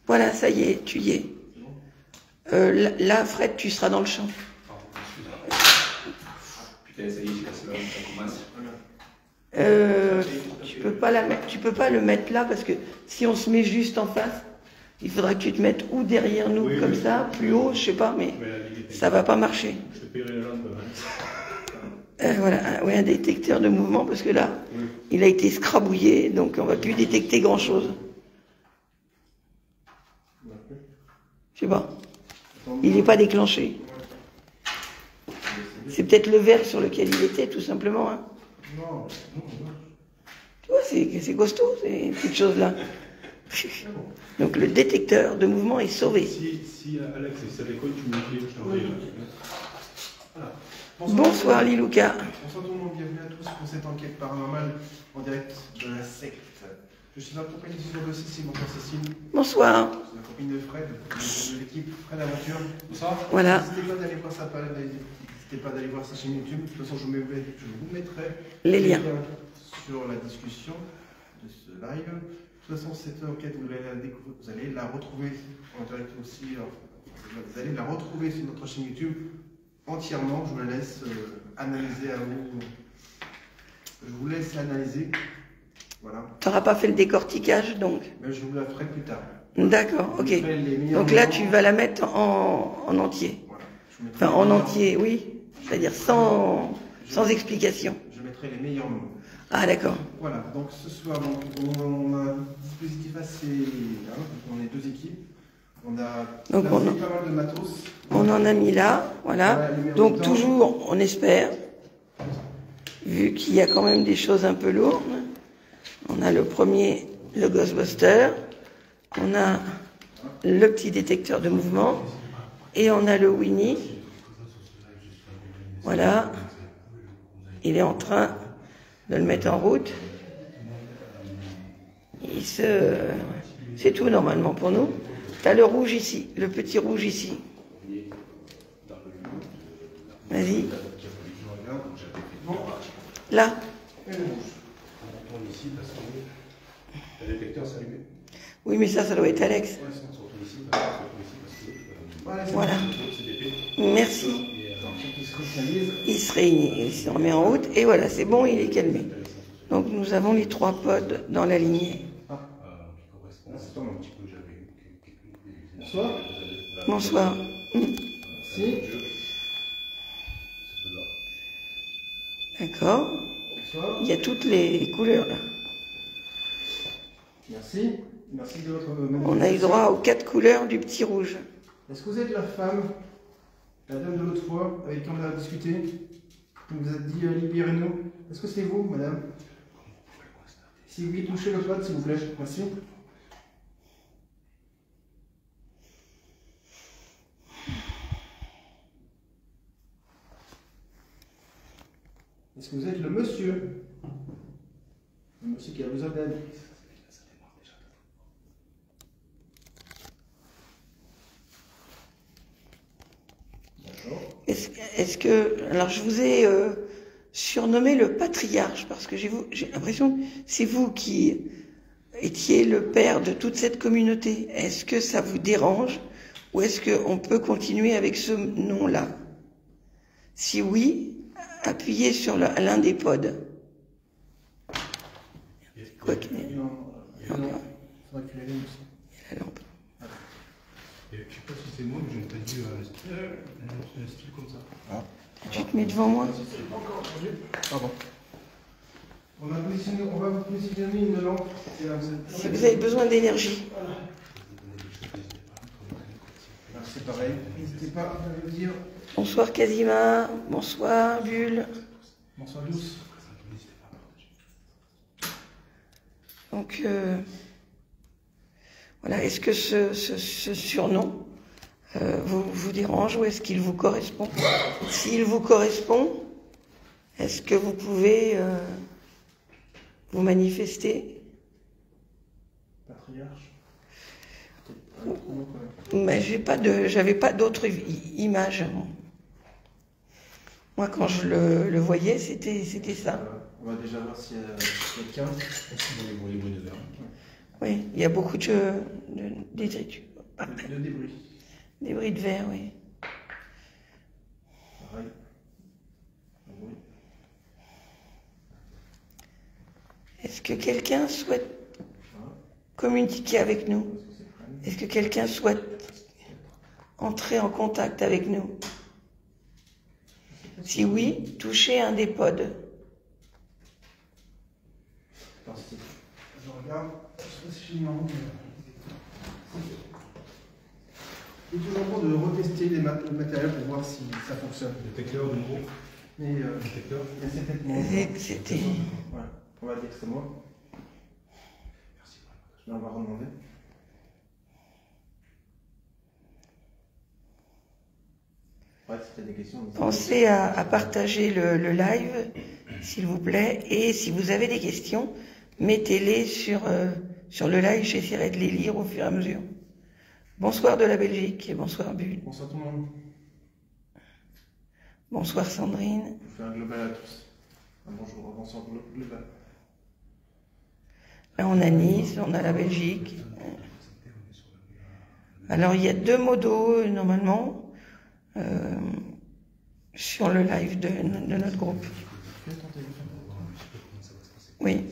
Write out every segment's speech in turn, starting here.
Voilà, ça y est, tu y es. Là, Fred, tu seras dans le champ. Putain, ça y est, j'ai cassé la ça commence. Tu peux pas le mettre là parce que si on se met juste en face, il faudra que tu te mettes ou derrière nous comme ça, plus haut, je sais pas, mais ça va pas marcher. Je te paierai la lampe. Voilà, un détecteur de mouvement parce que là, il a été scrabouillé, donc on va plus détecter grand chose. Je sais pas. Il n'est pas déclenché. C'est peut-être le verre sur lequel il était, tout simplement. Hein. Non. Tu vois, c'est costaud, ces petites choses-là. Donc le détecteur de mouvement est sauvé. Si Alex, ça déconne, tu me dis, je t'envoie. Voilà. Bonsoir Lilouka. Bonsoir tout le monde, bienvenue à tous pour cette enquête paranormale en direct de la secte. Je suis en compagnie de Cécile, bonsoir Cécile. Bonsoir. C'est la copine de Fred, de l'équipe Fred Aventure. Bonsoir. Voilà. N'hésitez pas d'aller voir sa page, n'hésitez pas d'aller voir sa chaîne YouTube. De toute façon, je vous mettrai Les liens sur la discussion de ce live. De toute façon, cette enquête, vous allez la découvrir, vous allez la retrouver en direct aussi. Vous allez la retrouver sur notre chaîne YouTube entièrement. Je vous la laisse analyser à vous. Je vous laisse l'analyser. Voilà. Tu n'auras pas fait le décortiquage, donc? Mais je vous la ferai plus tard. D'accord, ok. Donc là, tu vas la mettre en entier. Voilà. Enfin, en entier, oui. C'est-à-dire sans explication. Je mettrai les meilleurs moments. Ah, d'accord. Voilà, donc ce soir, on a un dispositif assez. On est deux équipes. On a donc pas mal de matos. On en a mis là, voilà. Donc toujours, on espère, vu qu'il y a quand même des choses un peu lourdes. On a le premier, le Ghostbuster. On a le petit détecteur de mouvement. Et on a le Winnie. Voilà. Il est en train de le mettre en route. C'est tout normalement pour nous. Tu as le rouge ici, le petit rouge ici. Vas-y. Là. Oui, mais ça doit être Alex. Voilà. Merci. Il se remet en route. Et voilà, c'est bon, il est calmé. Donc nous avons les 3 pods dans la lignée. Bonsoir. Bonsoir. Merci. D'accord. Bonsoir. Il y a toutes les couleurs là. Merci. Merci de votre On a eu droit aux 4 couleurs du petit rouge. Est-ce que vous êtes la femme, la dame de l'autre fois, avec qui on a discuté, qui vous a dit libérez-nous? Est-ce que c'est vous, madame? Si oui, touchez le pod, s'il vous plaît. Merci. Est-ce que vous êtes le monsieur? Le monsieur qui a besoin d'aide? Est-ce que... Alors je vous ai surnommé le patriarche, parce que j'ai l'impression que c'est vous qui étiez le père de toute cette communauté. Est-ce que ça vous dérange ou est-ce qu'on peut continuer avec ce nom-là? Si oui, appuyez sur l'un des pods. Quoi qu'il y ait. Non, faudrait que tu l'allumes aussi. Il y a la lampe. Je ne sais pas si c'est moi, mais j'ai entendu un style comme ça. Ah. Tu te mets devant moi? Encore entendu. Pardon. On va vous positionner une lampe. Si vous avez besoin d'énergie. Voilà. Alors c'est pareil. N'hésitez pas à me dire. Bonsoir Kazima. Bonsoir Bulle. Bonsoir Douce. Donc, voilà, est-ce que ce surnom vous dérange ou est-ce qu'il vous correspond? S'il vous correspond, est-ce que vous pouvez vous manifester? Patriarche. Mais j'avais pas d'autre image. Moi, quand je le voyais, c'était ça. On va déjà voir s'il y a quelqu'un. Oui, il y a beaucoup de détritus. De débris. Débris de verre, oui. Pareil. Oui. Est-ce que quelqu'un souhaite communiquer avec nous? Est-ce que quelqu'un souhaite entrer en contact avec nous? Si oui, touchez un des pods. Je regarde, je sais pas si j'ai le numéro, il est toujours bon de retester le matériel pour voir si ça fonctionne. Détecteur de nouveau. Mais Détecteur. il y a cette moi. C'était... Voilà, on va dire que c'est moi. Merci. Je vais avoir redemander. Ouais, si tu as des questions. Pensez à partager le live, s'il vous plaît, et si vous avez des questions, mettez-les sur le live, j'essaierai de les lire au fur et à mesure. Bonsoir de la Belgique et bonsoir Bulle. Bonsoir tout le monde. Bonsoir Sandrine. Je vous fais un global à tous. Un bonjour, bonsoir global. Là on a Nice, on a la Belgique. Alors il y a 2 modos normalement sur le live de notre groupe. Oui.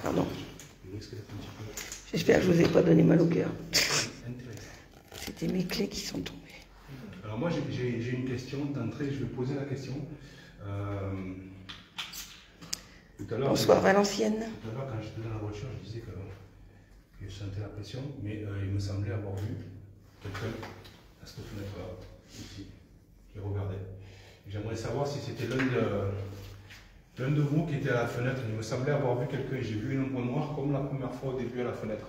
Pardon. J'espère que je vous ai pas donné mal au cœur. C'était mes clés qui sont tombées. Alors moi j'ai une question d'entrée, je vais poser la question. Tout à l'heure, Bonsoir Valenciennes. Tout à l'heure quand j'étais dans la voiture, je disais que je sentais la pression, mais il me semblait avoir vu quelqu'un à cette fenêtre-là, ici, qui regardait. J'aimerais savoir si c'était l'un de vous qui était à la fenêtre. Il me semblait avoir vu quelqu'un, j'ai vu une ombre noire comme la première fois au début à la fenêtre.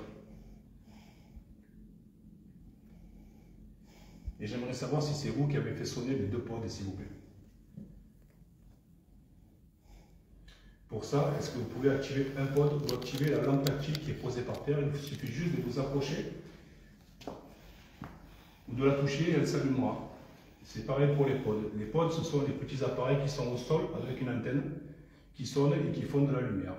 Et j'aimerais savoir si c'est vous qui avez fait sonner les 2 pods, s'il vous plaît. Pour ça, est-ce que vous pouvez activer un pod ou activer la lampe tactile qui est posée par terre? Il suffit juste de vous approcher ou de la toucher et elle s'allumera. C'est pareil pour les pods. Les pods, ce sont des petits appareils qui sont au sol avec une antenne qui sonnent et qui font de la lumière.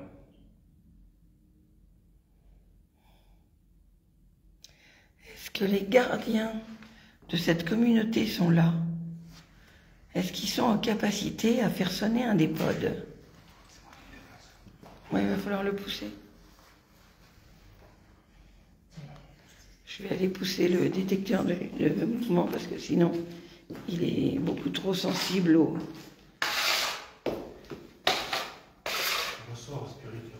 Est-ce que les gardiens de cette communauté sont là? Est-ce qu'ils sont en capacité à faire sonner un des pods? Oui, il va falloir le pousser. Je vais aller pousser le détecteur de mouvement parce que sinon, il est beaucoup trop sensible au... Bonsoir, Spirit.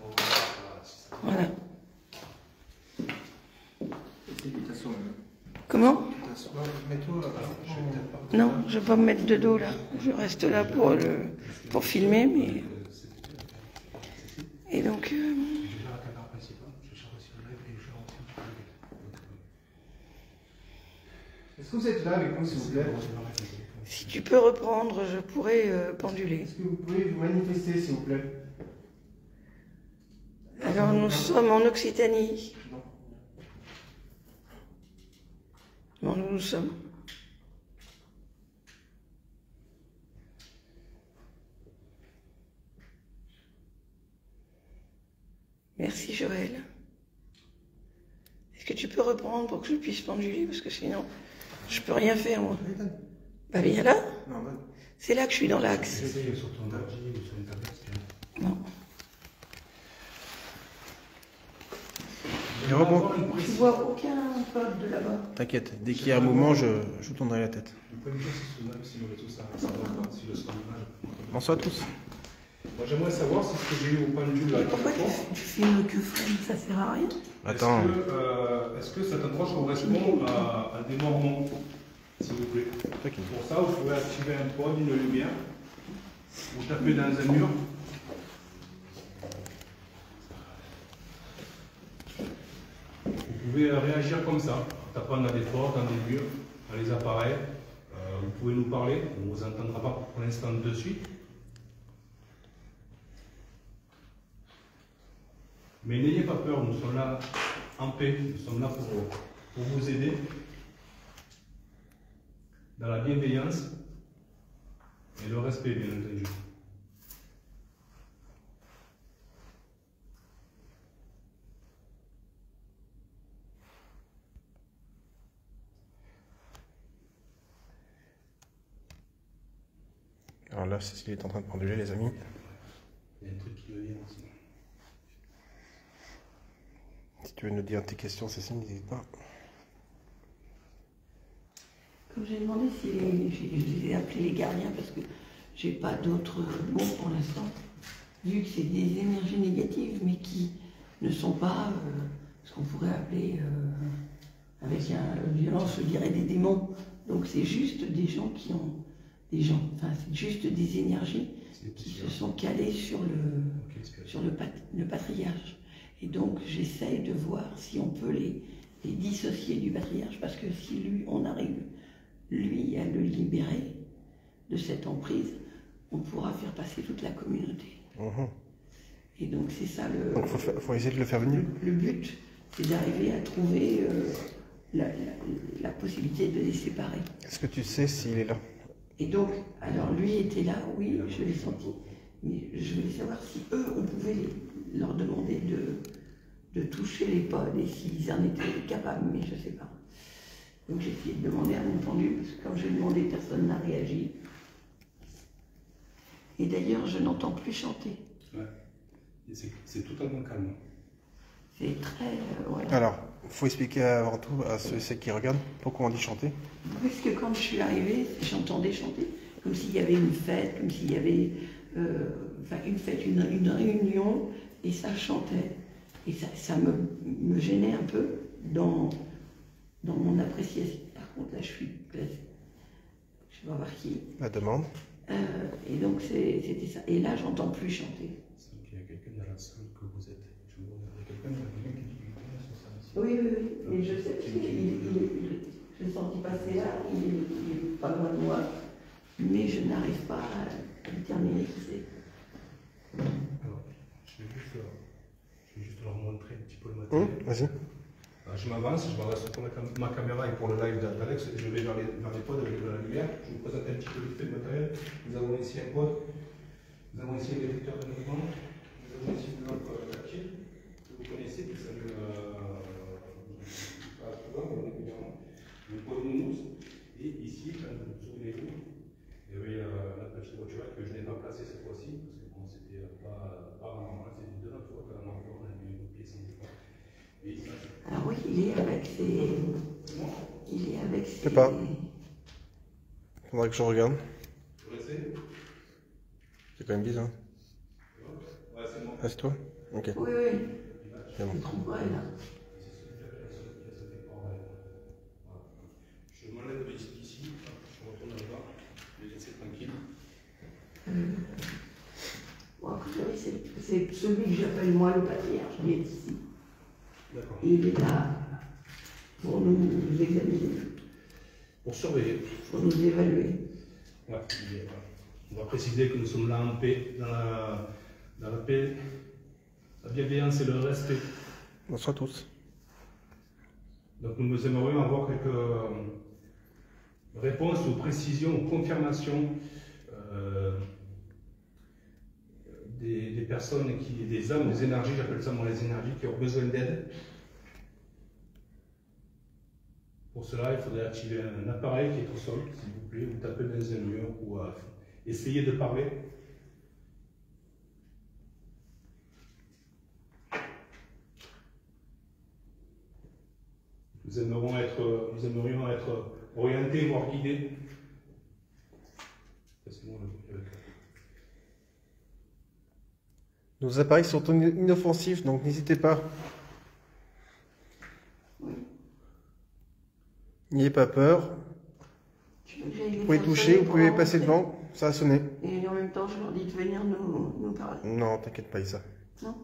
Voilà. Comment? Non, je ne vais pas me mettre de dos là. Je reste là pour filmer, mais... Et donc... Est-ce que vous êtes là avec nous, s'il vous plaît? Si tu peux reprendre, je pourrais penduler. Est-ce que vous pouvez vous manifester, s'il vous plaît? Alors nous sommes en Occitanie. Non, nous sommes. Merci Joël. Est-ce que tu peux reprendre pour que je puisse penduler? Parce que sinon, je peux rien faire moi. Bah viens là. C'est là que je suis dans l'axe. Non. Je vois aucun pod de là-bas. T'inquiète, dès qu'il y a un mouvement, je vous tendrai la tête. Bonsoir à tous. Moi, j'aimerais savoir si ce que j'ai eu au pendule là. Pourquoi tu filmes que frame? Ça sert à rien. Attends. Est-ce que cette approche correspond à des mormons, s'il vous plaît? Pour ça, vous pouvez activer un pod, une lumière. Vous tapez dans un mur. Vous pouvez réagir comme ça, en tapant dans des portes, dans des murs, dans les appareils. Vous pouvez nous parler, on ne vous entendra pas pour l'instant de suite. Mais n'ayez pas peur, nous sommes là en paix. Nous sommes là pour vous aider dans la bienveillance et le respect, bien entendu. Alors là, Cécile est en train de penduler, les amis. Il y a un truc qui me vient aussi. Si tu veux nous dire tes questions, Cécile, n'hésite pas. Comme j'ai demandé si je les ai appelés les gardiens parce que j'ai pas d'autres mots pour l'instant, vu que c'est des énergies négatives, mais qui ne sont pas ce qu'on pourrait appeler avec violence, je dirais des démons. Donc c'est juste des gens qui ont enfin c'est juste des énergies qui se sont calées sur le patriarche. Et donc j'essaye de voir si on peut les dissocier du patriarche, parce que si on arrive, lui, à le libérer de cette emprise, on pourra faire passer toute la communauté. Et donc c'est ça Donc faut essayer de le faire venir. Le but, c'est d'arriver à trouver la possibilité de les séparer. Est-ce que tu sais s'il est là? Et donc, alors lui était là, oui, je l'ai senti. Mais je voulais savoir si eux, on pouvait leur demander de toucher les pods et s'ils en étaient capables, mais je ne sais pas. Donc j'ai essayé de demander à mon pendu, parce que quand j'ai demandé, personne n'a réagi. Et d'ailleurs, je n'entends plus chanter. Ouais. C'est totalement calme. C'est très... ouais. Alors, il faut expliquer avant tout à ceux qui regardent pourquoi on dit chanter. Puisque quand je suis arrivée, j'entendais chanter, comme s'il y avait une fête, comme s'il y avait une fête, une réunion, et ça chantait. Et ça me gênait un peu dans mon appréciation. Par contre, là, je suis placée. Je vais voir qui. La demande. Et donc, c'était ça. Et là, j'entends plus chanter. Il y a quelqu'un dans la salle que vous êtes. Je vous regarde. Il y a quelqu'un qui dit qu'il connaît son service. Oui. Et je sais je l'ai senti passer là, il est pas loin de moi, mais je n'arrive pas à déterminer qui c'est. Alors, je vais juste leur montrer un petit peu le matériel. Vas-y. Je m'avance pour ma caméra et pour le live d'Alex, je vais vers les pods avec de la lumière. Je vous présente un petit peu vite fait le matériel. Nous avons ici un pod, nous avons ici un détecteur de mouvement, nous avons ici une lampe tactile que vous connaissez, qui s'allume pas souvent, mais régulièrement. Le pod Mounous. Et ici, quand vous souvenez-vous, il y avait la petite voiture que je n'ai pas placée cette fois-ci, parce que bon, c'était pas normal, c'était de notre fois qu'on a mis une pièce en départ. Alors oui, il est avec ses... Je sais pas. Faudrait que je regarde. C'est quand même bizarre. Ouais, c'est bon. Ah, c'est toi? Ok. Oui. C'est bon. Je trouverai là. Je m'enlève d'ici, je retourne là-bas, je vais laisser tranquille. Bon, c'est celui que j'appelle moi le patriarche, il est ici. D'accord. Il est là pour nous examiner. Pour surveiller. Pour nous évaluer. Ouais, on va préciser que nous sommes là en paix, dans la paix, la bienveillance et le respect. Bonsoir à tous. Donc nous aimerions avoir quelques réponses ou précisions ou confirmations des personnes, des âmes, des énergies, j'appelle ça moi les énergies, qui ont besoin d'aide. Pour cela, il faudrait activer un appareil qui est au sol, s'il vous plaît, ou taper dans un mur, ou essayer de parler. Nous aimerions être orientés, voire guidés. Nos appareils sont inoffensifs, donc n'hésitez pas. N'ayez pas peur. Vous pouvez toucher, vous pouvez passer devant, ça a sonné. Et en même temps, je leur dis de venir nous parler. Non, t'inquiète pas, Issa. Non.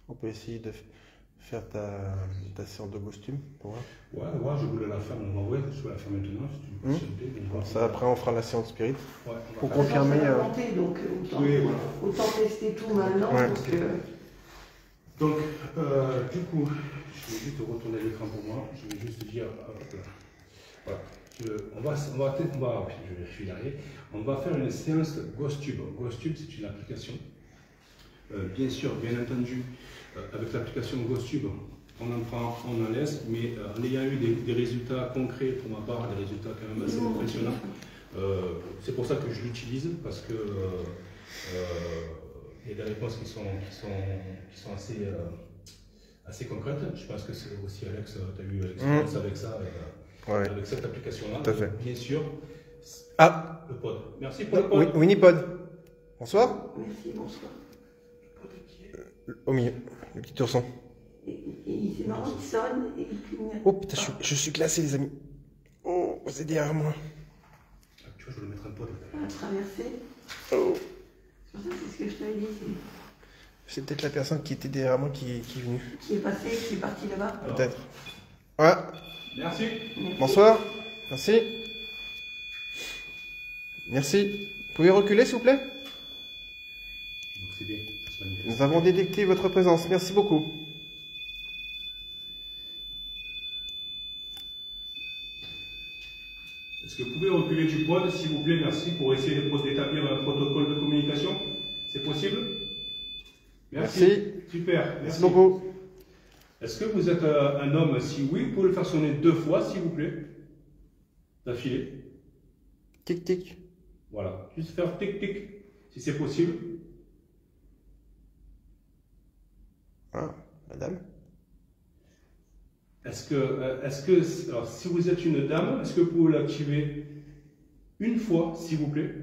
On peut essayer de faire ta séance de costume pour voir. Ouais, je voulais la faire, on va voir, je vais la faire maintenant, si tu me peux Comme ça, après, on fera la séance spirit. Ouais, Pour confirmer. Donc, autant, Oui, voilà. autant tester tout maintenant. Ouais. Donc, du coup, je vais juste retourner l'écran pour moi. Je vais juste dire, voilà. Je vais y arriver. On va faire une séance GhostTube. GhostTube, c'est une application. Bien sûr, bien entendu, avec l'application GhostTube, on en prend, on en laisse, mais en ayant eu des résultats concrets pour ma part, des résultats quand même assez impressionnants. C'est pour ça que je l'utilise, parce que il y a des réponses qui sont assez concrètes. Je pense que c'est aussi Alex, tu as eu l'expérience avec ça, avec cette application-là. Tout à fait. Bien sûr. Ah, le pod. Merci pour le pod. oui, Winipod. Bonsoir. Merci, bonsoir. Au milieu, le petit ourson. C'est marrant, il sonne et il cligne. Oh putain, je suis glacé, les amis. Oh, c'est derrière moi. Tu vois, je vais le mettre un pod. À traverser. Oh. C'est pour ça que c'est ce que je t'avais dit. C'est peut-être la personne qui était derrière moi qui est venue. Qui est passé, qui est parti là-bas. Peut-être. Ouais. Merci. Bonsoir. Merci. Merci. Vous pouvez reculer, s'il vous plaît? Donc c'est bien. Nous avons détecté votre présence. Merci beaucoup. Est-ce que vous pouvez reculer du pod, s'il vous plaît, merci, pour essayer d'établir un protocole de communication? C'est possible? Merci. Super. Merci beaucoup. Est-ce que vous êtes un homme? Si oui, vous pouvez le faire sonner 2 fois, s'il vous plaît. D'affilée. Tic, tic. Voilà. Juste faire tic, tic, si c'est possible. Ah, madame. Alors, si vous êtes une dame, est-ce que vous pouvez l'activer une fois, s'il vous plaît?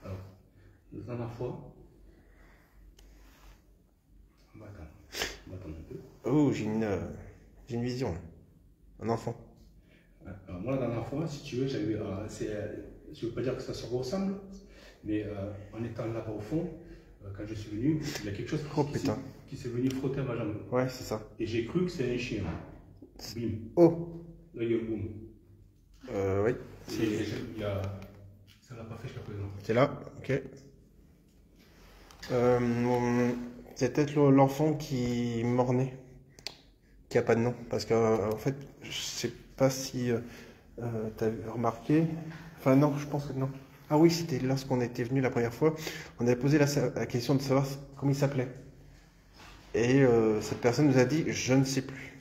Alors, la dernière fois. On va attendre un peu. Oh, j'ai une vision. Là. Un enfant. Alors, moi, la dernière fois, si tu veux, je ne veux pas dire que ça se ressemble, mais en étant là-bas au fond, quand je suis venu, il y a quelque chose qui s'est venu frotter à ma jambe. Ouais, c'est ça. Et j'ai cru que c'était un chien. Bim. Oh. Là, il y a le boum. Oui. Ça n'a pas fait jusqu'à présent. C'est là, ok. C'est peut-être l'enfant qui mort-né, qui a pas de nom. Parce qu'en fait, je sais pas si tu as remarqué. Enfin, non, je pense que non. Ah oui, c'était lorsqu'on était venu la première fois. On avait posé la question de savoir comment il s'appelait. Et cette personne nous a dit, je ne sais plus.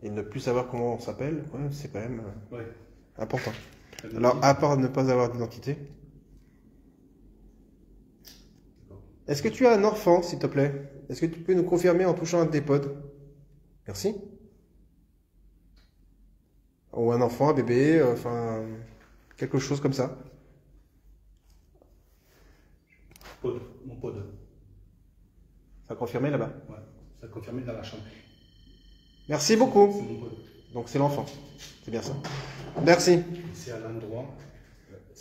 Et ne plus savoir comment on s'appelle, ouais, c'est quand même important. Alors, à part ne pas avoir d'identité. Est-ce que tu as un enfant, s'il te plaît? Est-ce que tu peux nous confirmer en touchant un des pods? Merci. Ou un enfant, un bébé, enfin, quelque chose comme ça. Pod, mon pod. Ça a confirmé là-bas? Ouais, ça a confirmé dans la chambre. Merci beaucoup. C'est mon pod. Donc c'est l'enfant. C'est bien ça. Merci. C'est à l'endroit.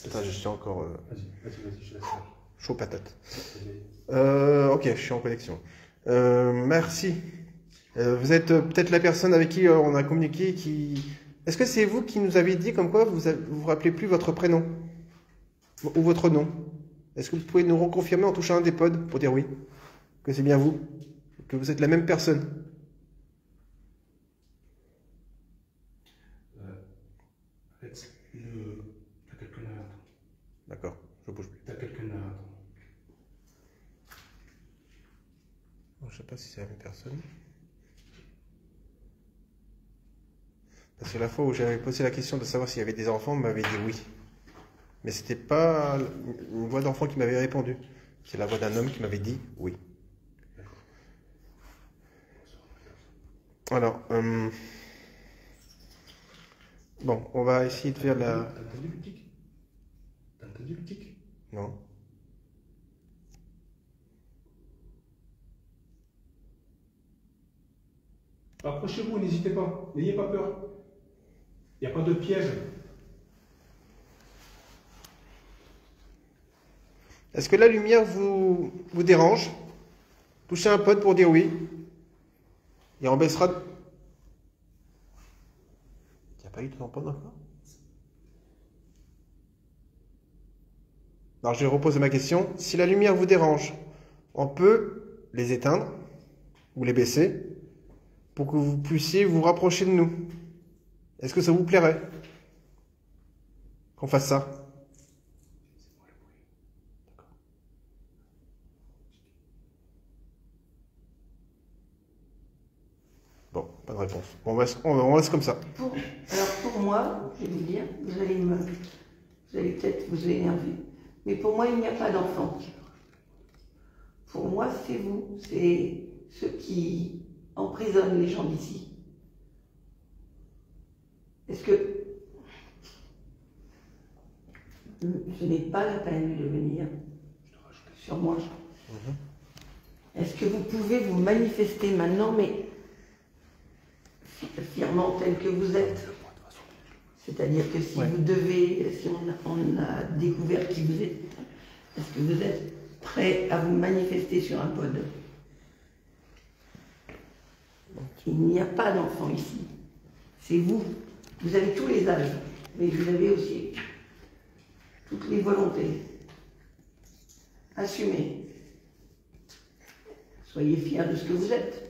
Attends, je suis encore Vas-y, je laisse faire. chaud patate. Ok, je suis en connexion. Merci. Vous êtes peut-être la personne avec qui on a communiqué qui... Est-ce que c'est vous qui nous avez dit comme quoi vous vous rappelez plus votre prénom? Ou votre nom? Est-ce que vous pouvez nous reconfirmer en touchant un des pods pour dire oui? Que c'est bien vous? Que vous êtes la même personne? Alex, t'as quelqu'un derrière toi. D'accord, je bouge plus. T'as quelqu'un derrière toi. Je sais pas si c'est la même personne. Parce que la fois où j'avais posé la question de savoir s'il y avait des enfants, on m'avait dit oui. Mais c'était pas une voix d'enfant qui m'avait répondu. C'est la voix d'un homme qui m'avait dit oui. Alors, bon, on va essayer de faire la... T'as entendu le tic? T'as entendu le tic? Non. Approchez-vous, n'hésitez pas. N'ayez pas peur. Il n'y a pas de piège. Est-ce que la lumière vous dérange? Touchez un pote pour dire oui. Et on baissera... Il n'y a pas eu de tampon encore? Alors je vais reposer ma question. Si la lumière vous dérange, on peut les éteindre ou les baisser pour que vous puissiez vous rapprocher de nous. Est-ce que ça vous plairait qu'on fasse ça? Bon, pas de réponse. On reste comme ça. Alors pour moi, je vais vous dire, vous allez peut-être vous énerver, mais pour moi, il n'y a pas d'enfant. Pour moi, c'est vous, c'est ceux qui emprisonnent les gens d'ici. Est-ce que ce n'est pas la peine de venir sur moi? Est-ce que vous pouvez vous manifester maintenant, mais fièrement tel que vous êtes? C'est-à-dire que si vous devez, si on a découvert qui vous êtes, est-ce que vous êtes prêt à vous manifester sur un pod? Il n'y a pas d'enfant ici. C'est vous. Vous avez tous les âges, mais vous avez aussi toutes les volontés. Assumez. Soyez fiers de ce que vous êtes.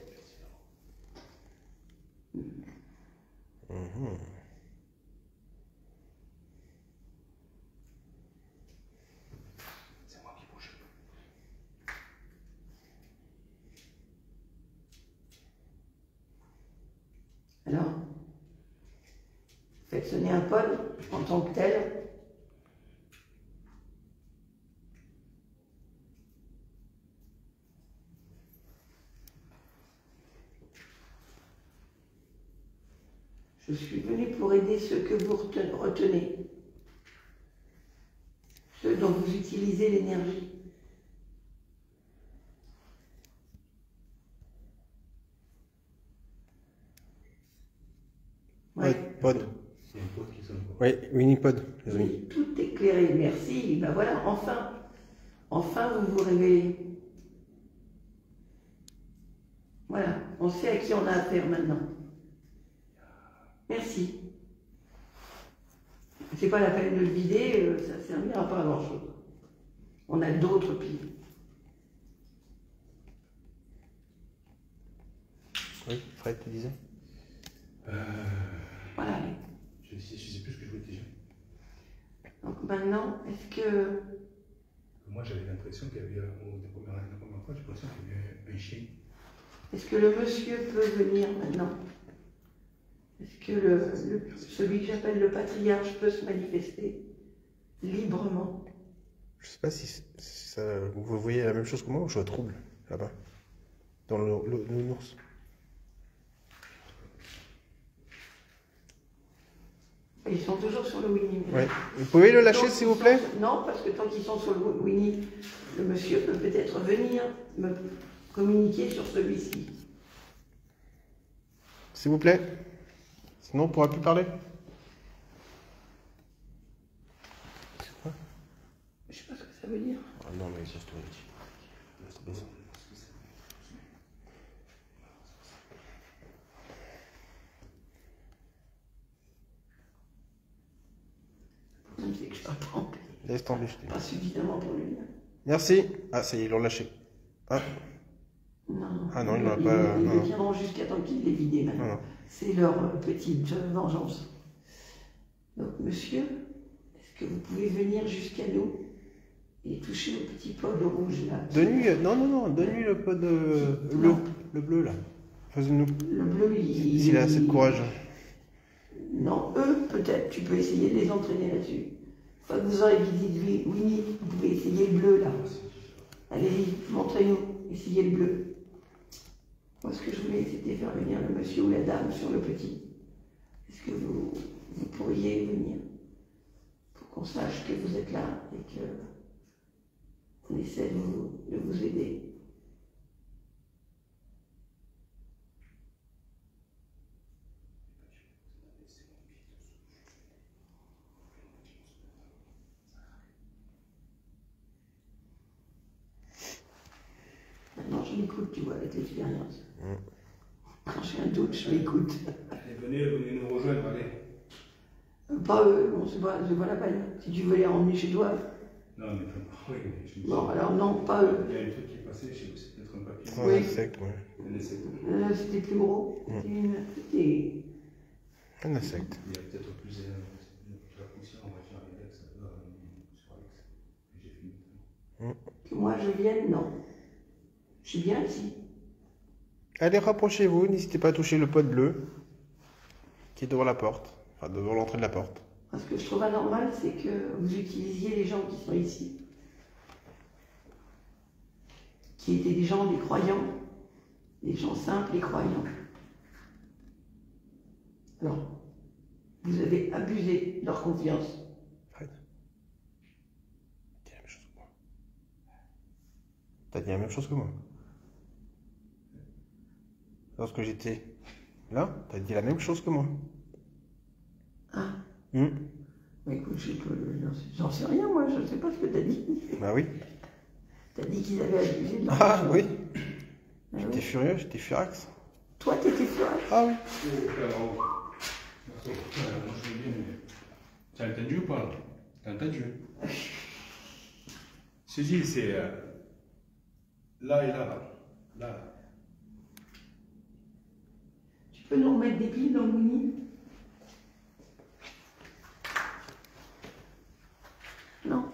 C'est moi qui bouge. Alors, faites sonner un pod en tant que tel. Je suis venu pour aider ceux que vous retenez, ceux dont vous utilisez l'énergie. Ouais, pod. C'est une pause qui sonne. Oui, Winipod, les amis. Oui, tout éclairé, merci. Ben voilà, enfin vous vous révélez. Voilà, on sait à qui on a affaire maintenant. Merci. C'est pas la peine de le vider, ça ne servira pas à grand chose. On a d'autres piles. Oui, Fred, tu disais? Voilà. Je ne sais plus ce que je voulais dire. Donc maintenant, est-ce que... Moi, j'avais l'impression qu'il y avait, la première fois, j'ai l'impression qu'il y avait un chien. Est-ce que le monsieur peut venir maintenant? Est-ce que celui que j'appelle le patriarche peut se manifester librement? Je sais pas si vous voyez la même chose que moi ou je trouble là-bas, dans le nounours. Ils sont toujours sur le Winnie. Ouais. Vous pouvez le lâcher, s'il vous plaît? Non, parce que tant qu'ils sont sur le Winnie, le monsieur peut peut-être venir me communiquer sur celui-ci. S'il vous plaît. Sinon, on ne pourra plus parler. C'est quoi? Je sais pas ce que ça veut dire. Ah non, mais ça se trouve. C'est bizarre. Je sais que je t'entends. Laisse tomber, je t'ai dit. Pas suffisamment pour lui. Merci. Ah, ça y est, ils l'ont lâché. Ah, Non. ah non, il n'en a pas. Ils Non, le non. tiendront jusqu'à temps qu'il l'ait vidé maintenant. Non, non. C'est leur petite vengeance. Donc, monsieur, est-ce que vous pouvez venir jusqu'à nous et toucher le petit pod rouge là? Donne-lui, non, donne-lui le pod bleu. Le bleu, là. Faisons-nous. Le bleu, S'il a assez de courage. Non, eux, peut-être, tu peux essayer de les entraîner là-dessus. Une fois que vous aurez visité Winnie, vous pouvez essayer le bleu là. Allez-y, montrez-nous, essayez le bleu. Moi, ce que je voulais, c'était faire venir le monsieur ou la dame sur le petit. Est-ce que vous pourriez venir pour qu'on sache que vous êtes là et qu'on essaie de vous aider? Maintenant, je m'écoute, tu vois, avec l'expérience. Quand j'ai un doute, je m'écoute. Allez, venez nous rejoindre, allez. Pas eux, bon, c'est pas la peine. Si tu veux les emmener chez toi. Non, mais oui, je me dis. Bon, alors non, pas eux. Il y a un truc qui est passé, je sais pas, c'est peut-être un papier. Oui. Un insecte, ouais. Un insecte. Là, c'était plus gros. C'était. Un insecte. Il y a peut-être plus de la poussière, on va faire avec ça, sur Alex. J'ai fini. Que moi je vienne, non. Je suis bien ici. Allez, rapprochez-vous, n'hésitez pas à toucher le pot bleu qui est devant la porte, enfin devant l'entrée de la porte. Ce que je trouve anormal, c'est que vous utilisiez les gens qui sont ici, qui étaient des gens, des croyants, des gens simples et croyants. Alors, vous avez abusé de leur confiance. Fred, dis la même chose que moi. T'as dit la même chose que moi. Lorsque j'étais là, t'as dit la même chose que moi. Ah, Hum. bah écoute, j'en sais rien, moi, je ne sais pas ce que t'as dit. Bah oui. T'as dit qu'ils avaient abusé de leur Ah confiance. oui. Ah J'étais oui. furieux, j'étais furax. Toi, t'étais furax. Ah oui. Moi, je veux bien, mais. T'as entendu ou pas? T'as entendu? Je dis, c'est. Là et là. Là. Tu peux nous remettre des piles dans le mini? Non.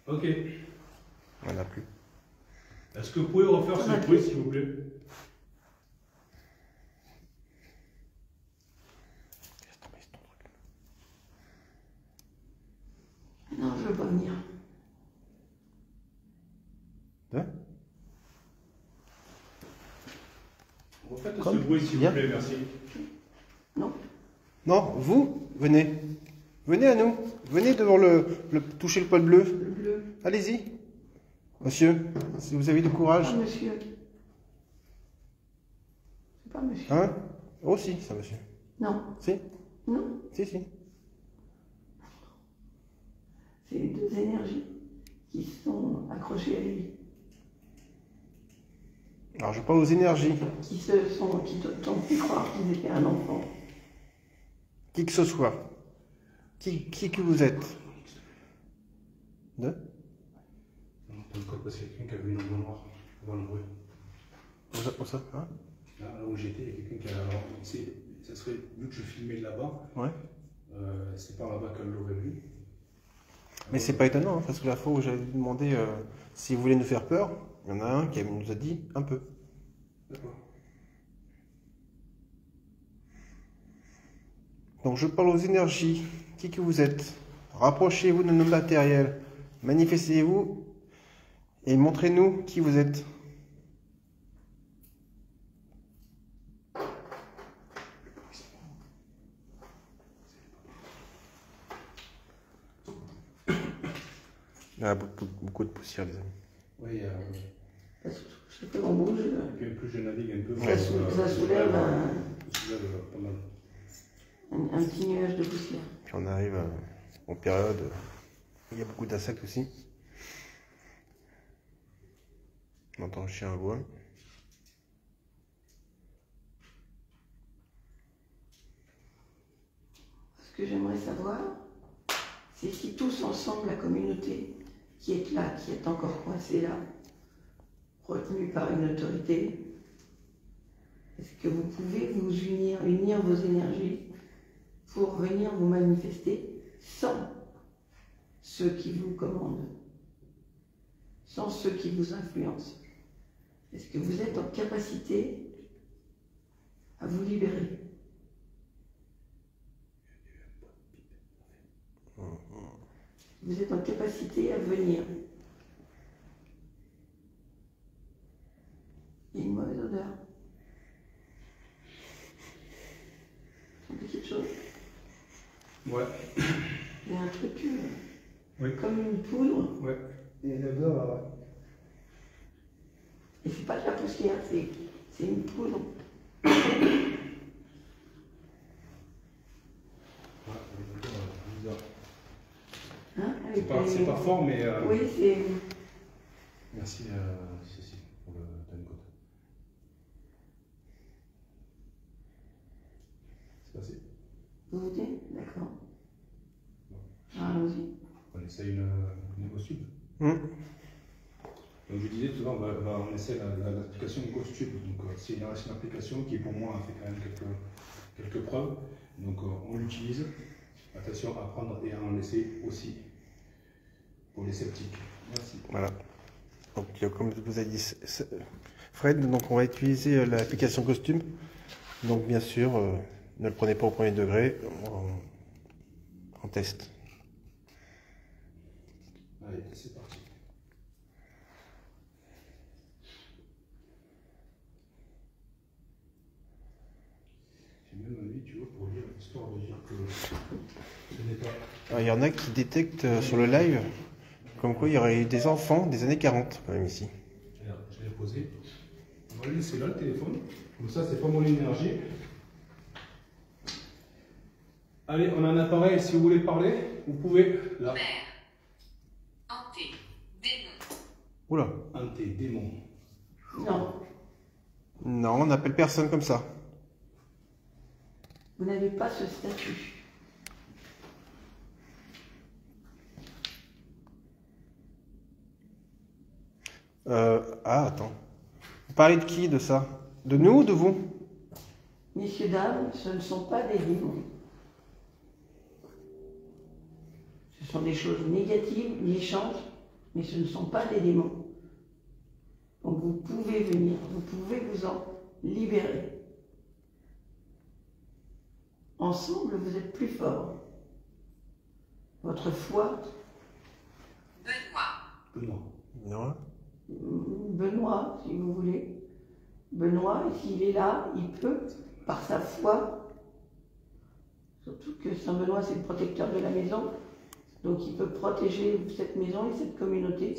Ok. On n'a plus. Est-ce que vous pouvez refaire ce bruit, s'il vous plaît? Laisse tomber ce ton truc. Non, je veux pas venir. Hein? Refaites Comme ce bruit, s'il vous bien. plaît, merci. Non. Non, vous, venez. Venez à nous. Venez devant toucher le pot bleu. Le bleu. Allez-y. Monsieur, si vous avez du courage. Pas monsieur. C'est pas monsieur. Hein? Oh si, ça monsieur. Non. Si, Non. si. C'est les deux énergies qui sont accrochées à lui. Alors je parle aux énergies. Qui t'ont fait croire qu'ils étaient un enfant. Qui que ce soit. Qui que vous êtes. De? On peut encore passer quelqu'un qui a vu une ombre noire avant le bruit. Où ça? Hein? Là où j'étais, il y a quelqu'un qui a. Alors, ça serait, vu que je filmais de là-bas, Ouais. c'est par là-bas qu'elle l'aurait vu. Mais c'est pas étonnant, hein, parce que la fois où j'avais demandé s'il voulait nous faire peur, il y en a un qui nous a dit un peu. D'accord. Donc je parle aux énergies. Qui que vous êtes? Rapprochez-vous de nos matériels. Manifestez-vous et montrez-nous qui vous êtes. Il y a beaucoup de poussière, les amis. Oui, Je sais pas, on bouge. et puis plus je navigue un peu, Ça soulève ça soulève pas mal. un petit nuage de poussière. Puis on arrive aux périodes où il y a beaucoup d'insectes aussi. On entend le chien loin. Ce que j'aimerais savoir, c'est si tous ensemble, la communauté qui est là, qui est encore coincée là, retenue par une autorité, est-ce que vous pouvez vous unir vos énergies pour venir vous manifester sans ceux qui vous commandent, sans ceux qui vous influencent? Est-ce que vous êtes en capacité à vous libérer? Vous êtes en capacité à venir. Il y a une mauvaise odeur. Une petite chose. Ouais. Il y a un truc Oui. comme une poudre. Ouais. Il y a une odeur là. Et c'est pas de la poussière, c'est une poudre. Bizarre. Hein, avec C'est pas fort, mais. Oui, c'est. Merci Cécile pour le time code. C'est passé. Vous votez? D'accord. Allons-y. On essaie une GhostTube. Donc je disais tout à l'heure, on essaie l'application GhostTube. Donc c'est une application qui pour moi a fait quand même quelques preuves. Donc on l'utilise. Attention à prendre et à en laisser aussi pour les sceptiques. Merci. Voilà. Donc, comme vous avez dit, Fred, donc on va utiliser l'application Costume. Donc, bien sûr, ne le prenez pas au premier degré. On teste. Allez, c'est parti. J'ai même envie, tu vois, pour lire l'histoire de dire que ce n'est pas. Alors, il y en a qui détectent sur le live comme quoi il y aurait eu des enfants des années 40 quand même ici. Alors, je l'ai posé. On va le laisser là le téléphone. Comme ça, c'est pas mon énergie. Allez, on a un appareil. Si vous voulez parler, vous pouvez. Là. Mère. Hanté. Démon. Oula. Hanté, démon. Non, Non, on n'appelle personne comme ça. vous n'avez pas ce statut. Attends. Vous parlez de qui, de ça? De nous ou de vous? Messieurs, dames, ce ne sont pas des démons. Ce sont des choses négatives, méchantes, mais ce ne sont pas des démons. Donc vous pouvez venir, vous pouvez vous en libérer. Ensemble, vous êtes plus forts. Votre foi, Benoît. Non. Non. Benoît, si vous voulez. Benoît, s'il est là, il peut, par sa foi, surtout que Saint Benoît, c'est le protecteur de la maison, donc il peut protéger cette maison et cette communauté.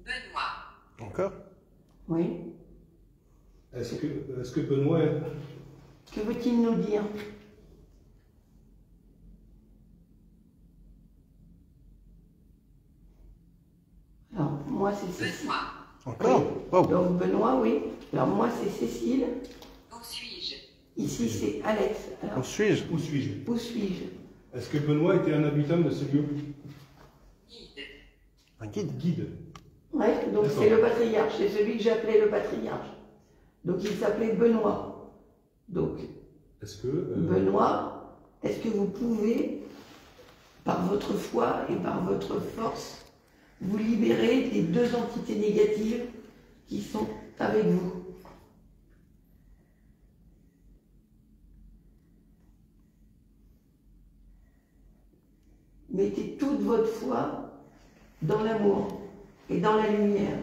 Benoît. Encore? Oui. Est-ce que Benoît est... Que veut-il nous dire? Alors, moi, c'est Cécile. Benoît. Encore? Wow. Donc, Benoît, oui. Alors, moi, c'est Cécile. Où suis-je? Ici, c'est Alex. Où Alors, suis-je? Où suis-je? où suis-je? Est-ce que Benoît était un habitant de ce lieu? Guide. Un guide? Guide. Ouais, donc D'accord. c'est le patriarche, c'est celui que j'appelais le patriarche. Donc, il s'appelait Benoît. Donc, Est-ce que... Benoît, est-ce que vous pouvez, par votre foi et par votre force, vous libérer des deux entités négatives qui sont avec vous? Mettez toute votre foi dans l'amour et dans la lumière.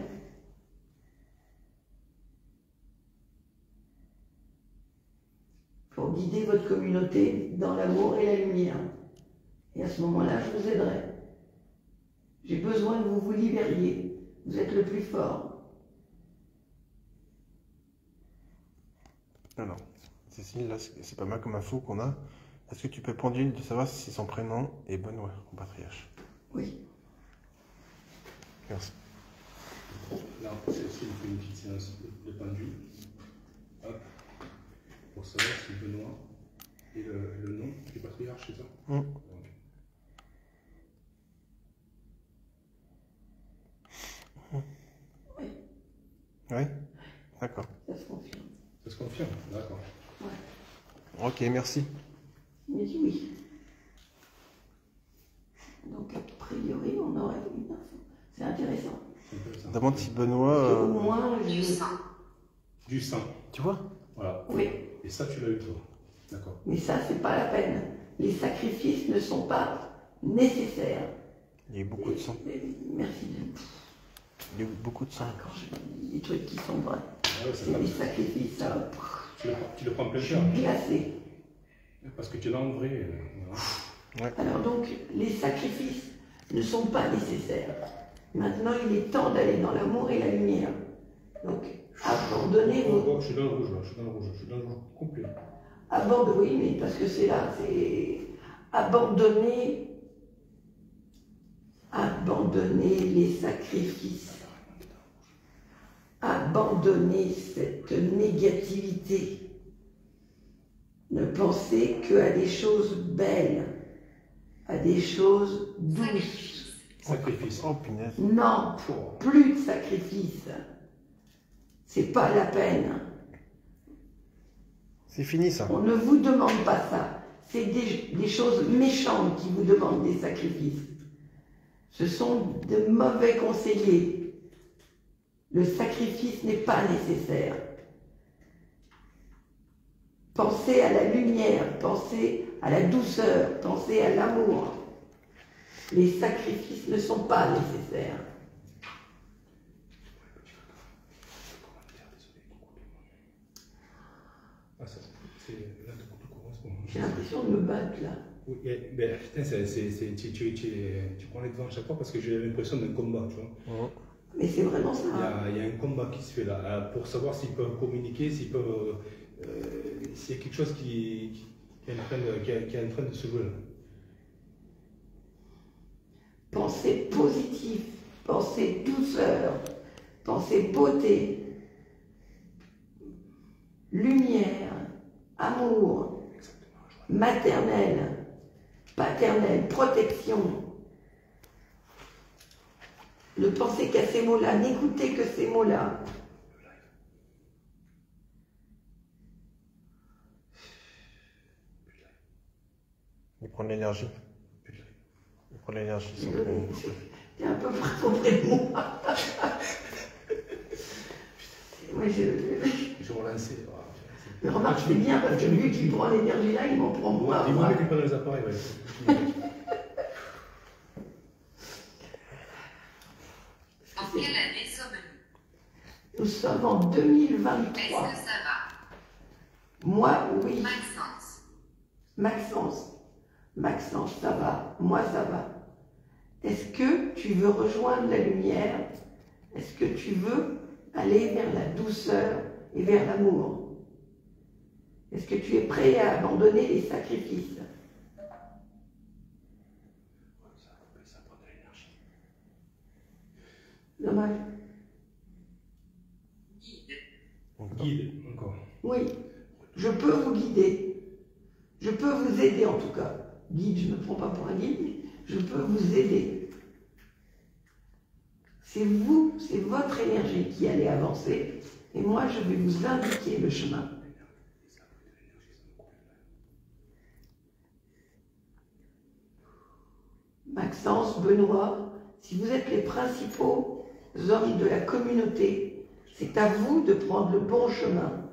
Pour guider votre communauté dans l'amour et la lumière. Et à ce moment-là, je vous aiderai. J'ai besoin que vous vous libériez. Vous êtes le plus fort. Alors, Cécile, là, c'est pas mal comme info qu'on a. Est-ce que tu peux prendre de savoir si son prénom est Benoît, au patriarche? Oui. Là, Merci. c'est une petite séance de pendule. Hop. Pour savoir si Benoît est le nom du patriarche, c'est ça? Mm. Donc, Oui? D'accord. Ça se confirme. ça se confirme? D'accord. Ouais. Ok, merci. Mais oui. Donc, a priori, on aurait une info. C'est intéressant. C'est intéressant. Demande si Benoît... Au moins, Du sang. Du sang. Tu vois? Voilà. Oui. Et ça, tu l'as eu toi. D'accord. Mais ça, c'est pas la peine. Les sacrifices ne sont pas nécessaires. Il y a eu beaucoup de sang. Merci. Il y a eu beaucoup de sang. Quand je dis des trucs qui sont vrais. Ah ouais, ça C'est va. des sacrifices, ça. Tu le prends plein Je suis cœur. glacée. Parce que tu es là en vrai. Voilà. Alors donc, les sacrifices ne sont pas nécessaires. Maintenant, il est temps d'aller dans l'amour et la lumière. Donc, abandonnez vos... Je suis dans le rouge là, je suis dans le rouge complet. Oui, mais parce que c'est là, c'est... Abandonner les sacrifices. Abandonner cette négativité. Ne pensez qu'à des choses belles, à des choses douces. Sacrifice. Oh, punaise. Non, plus de sacrifices. C'est pas la peine. C'est fini, ça. On ne vous demande pas ça. C'est des choses méchantes qui vous demandent des sacrifices. Ce sont de mauvais conseillers. Le sacrifice n'est pas nécessaire. Pensez à la lumière, pensez à la douceur, pensez à l'amour. Les sacrifices ne sont pas nécessaires. Ah, ça, c'est là tout correspond. J'ai l'impression de me battre là. Oui, ben, putain, tu prends les devants à chaque fois parce que j'ai l'impression d'un combat, tu vois. Mais c'est vraiment ça. Il y a un combat qui se fait là, pour savoir s'ils peuvent communiquer, s'il y a quelque chose qui est en train de se jouer là. Pensez positif, pensez douceur, pensez beauté, lumière, amour, maternelle, paternelle, protection. Ne pensez qu'à ces mots-là, n'écoutez que ces mots-là. Il prend de l'énergie. Il prend de l'énergie. T'es un peu auprès de moi. Moi, Je relancé. Mais remarque, c'est bien parce que lui qui prend l'énergie là, il m'en prend moi. Dis-moi que tu prends les appareils, ouais. En quelle année sommes-nous? Nous sommes en Est-ce 2023. que ça va? Moi, oui. Maxence. Maxence, ça va. Moi, ça va. Est-ce que tu veux rejoindre la lumière? Est-ce que tu veux aller vers la douceur et vers l'amour? Est-ce que tu es prêt à abandonner les sacrifices? Ça prend de l'énergie. Dommage. Guide, encore. Oui, je peux vous guider. Je peux vous aider en tout cas. Guide, je ne me prends pas pour un guide, mais je peux vous aider. C'est vous, c'est votre énergie qui allez avancer, et moi je vais vous indiquer le chemin. Maxence, Benoît, si vous êtes les principaux hommes de la communauté, c'est à vous de prendre le bon chemin.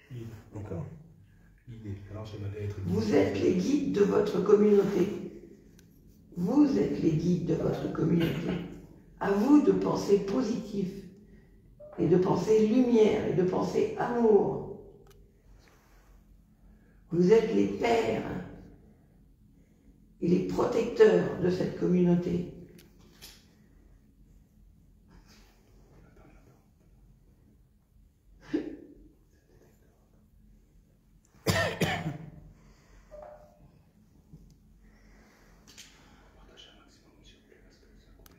Guide. D'accord. Guide. Alors, j'aimerais être guide. Vous êtes les guides de votre communauté. Vous êtes les guides de votre communauté. À vous de penser positif, et de penser lumière, et de penser amour. Vous êtes les pères et les protecteurs de cette communauté. Partagez un maximum, s'il vous plaît, parce que ça a coupé.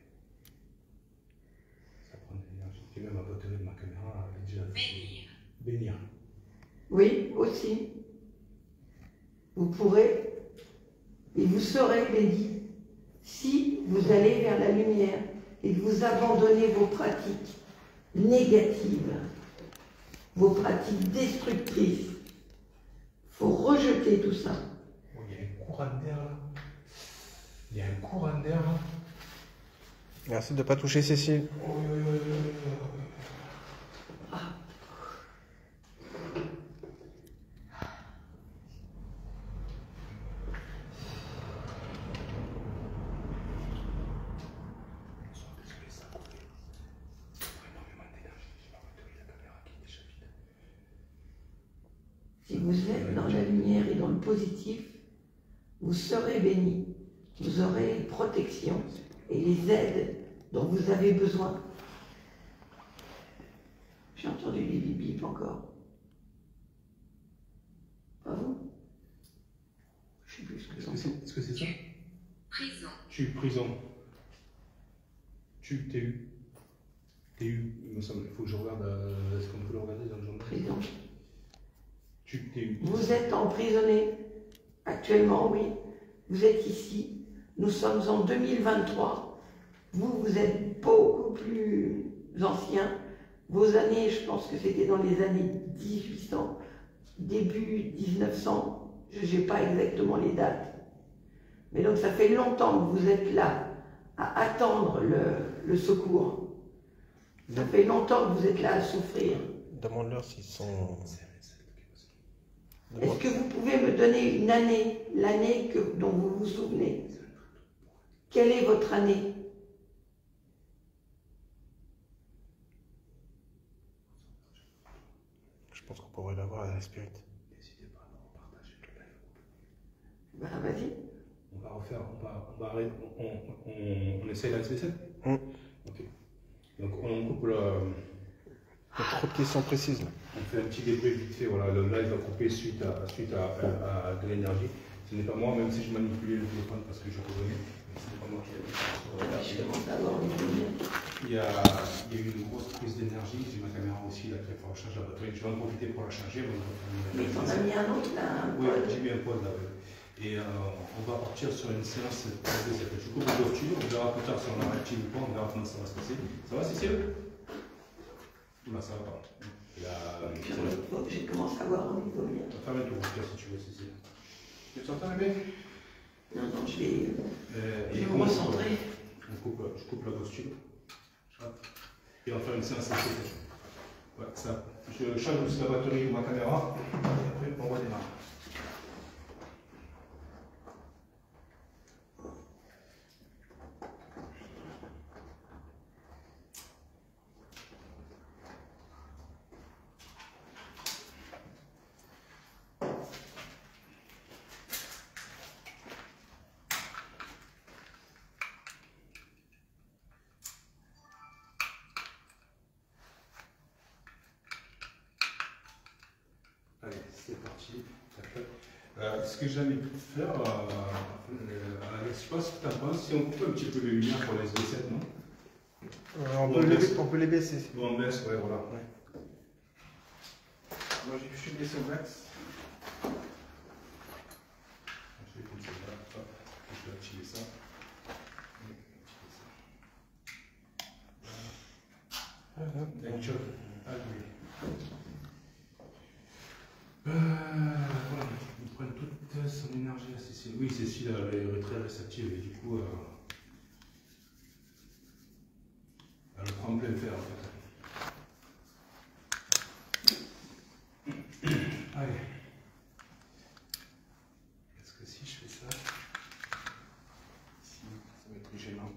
Ça prend de l'énergie. Et même la batterie de ma caméra, elle est déjà. Bénir. Bénir. Oui, aussi. Vous pourrez et vous serez bénis si vous allez vers la lumière et que vous abandonnez vos pratiques négatives, vos pratiques destructrices. Il faut rejeter tout ça. Oh, il y a un courant d'air là. Il y a un courant d'air là. Merci de ne pas toucher Cécile. Oh, oui, oui, oui, oui, oui. Désolé, ça a coupé. Énormément d'énergie. J'ai ma batterie, la caméra qui est déjà vide. Si vous êtes dans la lumière et dans le positif, vous serez bénis. vous aurez les protections et les aides dont vous avez besoin. J'ai entendu des bip encore. Pas vous? Je sais plus ce que j'entends. Est-ce que c'est ça? Prison. Prison. TU. TU, il me semble. Il faut que je regarde. Est-ce qu'on peut le regarder dans le journal? Prison. TU. Vous êtes emprisonné. Actuellement, oui. Vous êtes ici. Nous sommes en 2023. Vous êtes beaucoup plus ancien. Vos années, je pense que c'était dans les années 1800, début 1900. Je n'ai pas exactement les dates. Mais donc ça fait longtemps que vous êtes là à attendre le secours. Ça fait longtemps que vous êtes là à souffrir. Demande-leur s'ils sont. Est-ce que vous pouvez me donner une année, l'année dont vous vous souvenez? Quelle est votre année? Je pense qu'on pourrait l'avoir à la Spirit. N'hésitez pas à repartager le live. Ben, vas-y. On va refaire, on essaye la SB7. Ok. Donc on coupe le. Il y a trop de questions précises là. On fait un petit débrief vite fait. Voilà, le live va couper suite à de l'énergie. Ce n'est pas moi, même si je manipulais le téléphone parce que je revenais. Ce n'est pas moi qui l'ai Je commence à avoir une idée. Il y a eu une grosse prise d'énergie. J'ai ma caméra aussi, là, qui va recharger la batterie. Je vais en profiter pour la charger. Mais t'en as mis un autre là, un Oui, pod. j'ai mis un pod là. Oui. Et on va partir sur une séance de je coupe la posture, on verra plus tard si on a réactif ou pas, on verra comment ça va se passer. Ça va, Cécile? Oula, ça va pas. J'ai commencé à voir au niveau bien. On va faire un tour, si tu veux, Cécile. Tu t'entends, bébé? Non, non, je vais me on recentrer. je coupe la posture. Et on va faire une séance esthétique. Ouais, ça. Je change aussi la batterie de ma caméra. Et après, on va démarrer. Allez, c'est parti. Ce que j'avais pu faire, Alex, je sais pas ce que tu en penses, si on coupe un petit peu les lumières pour la SB7, non? On peut les baisser. Bon, on baisse, ouais, voilà. Ouais. Moi, je suis baissé au max. Je vais comme ça, là. Hop, je vais activer ça. Lecture. Ah oui. Voilà, ils prennent toute son énergie à Cécile. Oui, Cécile elle est très réceptive et du coup, elle le prend en plein fer en fait. Allez. Est-ce que si je fais ça, si, ça va être gênant.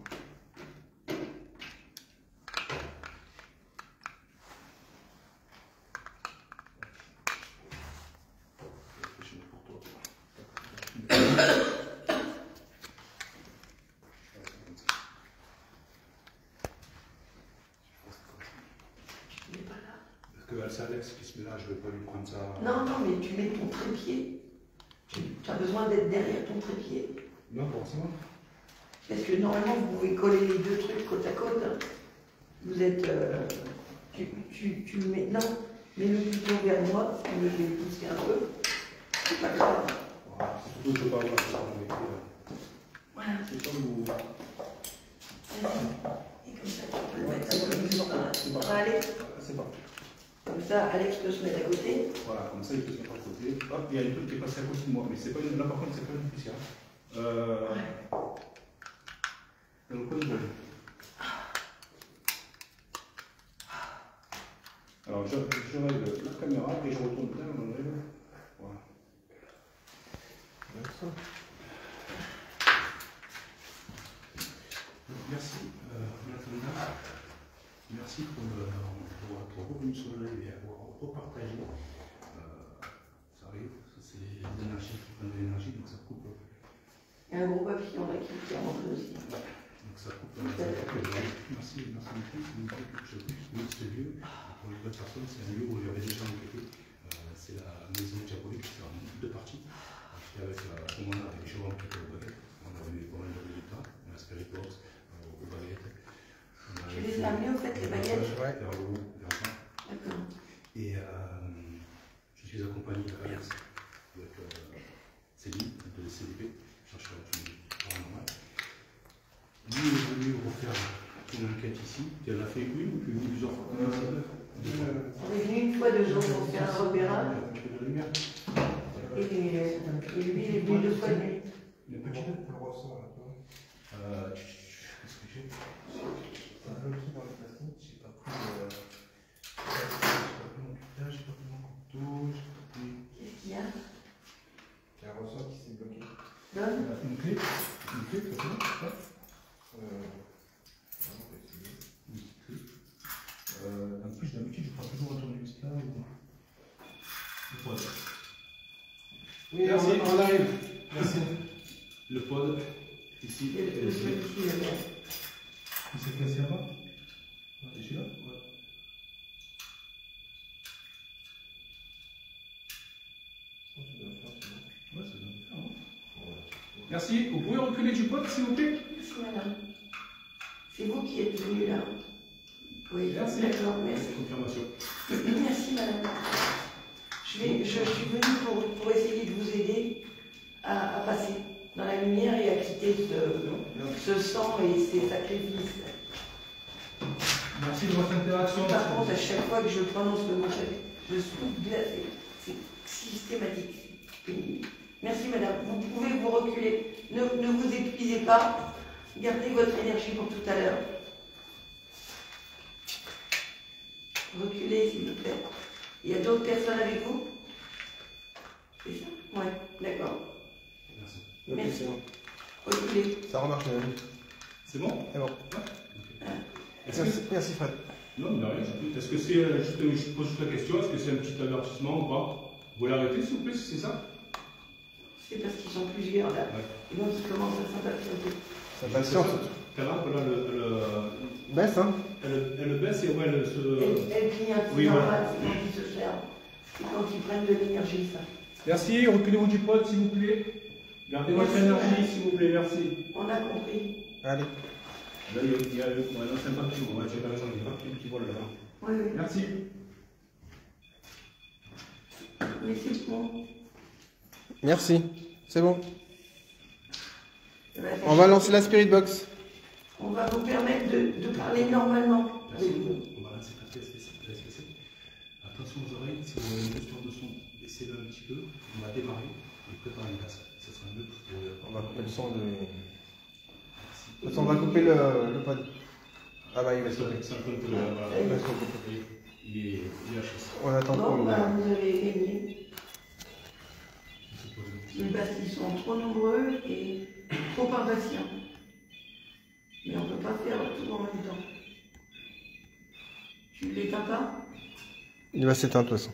C'est Alex qui se met là, je ne vais pas lui prendre ça. Non, non, mais tu mets ton trépied. Tu as besoin d'être derrière ton trépied. Non, forcément. Parce que normalement, vous pouvez coller les deux trucs côte à côte. Hein. Vous êtes. Tu le mets. Non, mets-le plutôt vers moi. Si tu veux, je vais le pousser un peu. C'est pas grave. Voilà. Surtout, je ne peux pas avoir ça avec Voilà. c'est comme vous. Et comme ça, tu peux le mettre à côté. Ça va aller. C'est parti. Comme ça, Alex peut se mettre à côté. Voilà, comme ça, il peut se mettre à côté. Hop, il y a une truc qui est passée à côté de moi, mais c'est pas une... là par contre, c'est pas une poussière. Dans le coin de l'œil. Alors, je règle la caméra et je retourne bien dans mon œil. Voilà. Merci, Nathalie. Merci pour être revenu sur le live et avoir repartagé. Ça arrive, c'est l'énergie qui prend de l'énergie, donc ça coupe. Il y a un gros papillon là qui est rentré aussi. Donc ça coupe. Merci beaucoup. Ce lieu, pour les bonnes personnes, c'est un lieu où j'avais déjà enquêté. C'est la maison diabolique, c'est en 2 parties. Avec la commande avec les chevaux enquêtés au baguette. On a eu pas mal de résultats. On a Spirit Box, aux baguettes. Tu les as amenés au fait, les baguettes? Ouais, vers le haut, vers le bas. D'accord. Et je suis accompagné d'Alex, avec Céline, de CDP, chercheur paranormal. Lui est venu refaire une enquête ici. Tu en as fait une ou tu es venu plusieurs fois? On est venu une fois 2 jours pour faire un repérage. Et lui, il est venu 2 fois de nuit. Le petit peu pour le ressort là. Qu'est-ce que j'ai? Un autre truc dans le plastique, j'ai pas pris mon cutage, j'ai pas pris mon couteau, j'ai pas pris. Qu'est-ce qu'il y a? Il y a un ressort qui s'est bloqué. Donne. Une clé, c'est ça? On peut essayer. Une clé. En plus, d'habitude, je prends toujours un tournevis là. Le pod. Oui, merci, on arrive. Merci. Le pod, ici, Et le monsieur qui le met. il s'est cassé là-bas. Et celui-là? Ouais. Ouais, ça doit le faire, hein. Merci. Vous pouvez reculer du pod, s'il vous plaît? Merci madame. C'est vous qui êtes venu là. Oui, Merci. d'accord, merci. Confirmation. Merci madame. Je suis venue pour essayer de vous aider à passer dans la lumière et à quitter ce sang et ces sacrifices. Merci de votre interaction. Par contre, à chaque fois que je prononce le mot, je suis glacée. C'est systématique. Et merci madame. Vous pouvez vous reculer. Ne vous épuisez pas. Gardez votre énergie pour tout à l'heure. Reculez, s'il vous plaît. Il y a d'autres personnes avec vous? C'est ça? Oui, d'accord. Merci. Merci. Reculez. Ça remarche, madame. C'est bon? C'est bon. Merci Fred. Non, mais rien. Est-ce que c'est, je pose juste la question, est-ce que c'est un petit avertissement ou pas? Vous voulez arrêter, s'il vous plaît, si c'est ça? C'est parce qu'ils sont plusieurs là. Ouais. Et donc ils commencent à s'impatienter. Ça patiente. Ta lampe, là, Baisse, hein? elle baisse et ouais, elle se... Elle clignote, c'est Oui, normal, c'est quand ils se servent. C'est quand ils prennent de l'énergie, ça. Merci, reculez-vous du pod, s'il vous plaît. Gardez votre énergie, s'il vous plaît, merci. On a compris. Allez. Là, il y a le... Ouais, non, c'est un papillon, ouais, tu as raison, il y a un papillon qui vole là-bas. Oui, oui. Merci. Mais c'est bon. Merci. C'est bon. Eh ben, On va lancer la Spirit Box. On va vous permettre de parler normalement. Merci. On va lancer la SPC. Attention aux oreilles, si vous avez une posture de son, baissez-le un petit peu. On va démarrer et préparer une place. Ça sera mieux pour... On va couper le son de... Merci. De toute façon, on va couper le pod. Ah bah il va se couper. C'est un peu de... Ça y Il est. va se couper. Il est HS. On attend Bon, qu'on... ben, vous avez gagné. Mais parce qu'ils sont trop nombreux et trop impatients. Mais on ne peut pas faire tout en même temps. Tu ne l'éteins pas? Il va s'éteindre de toute façon.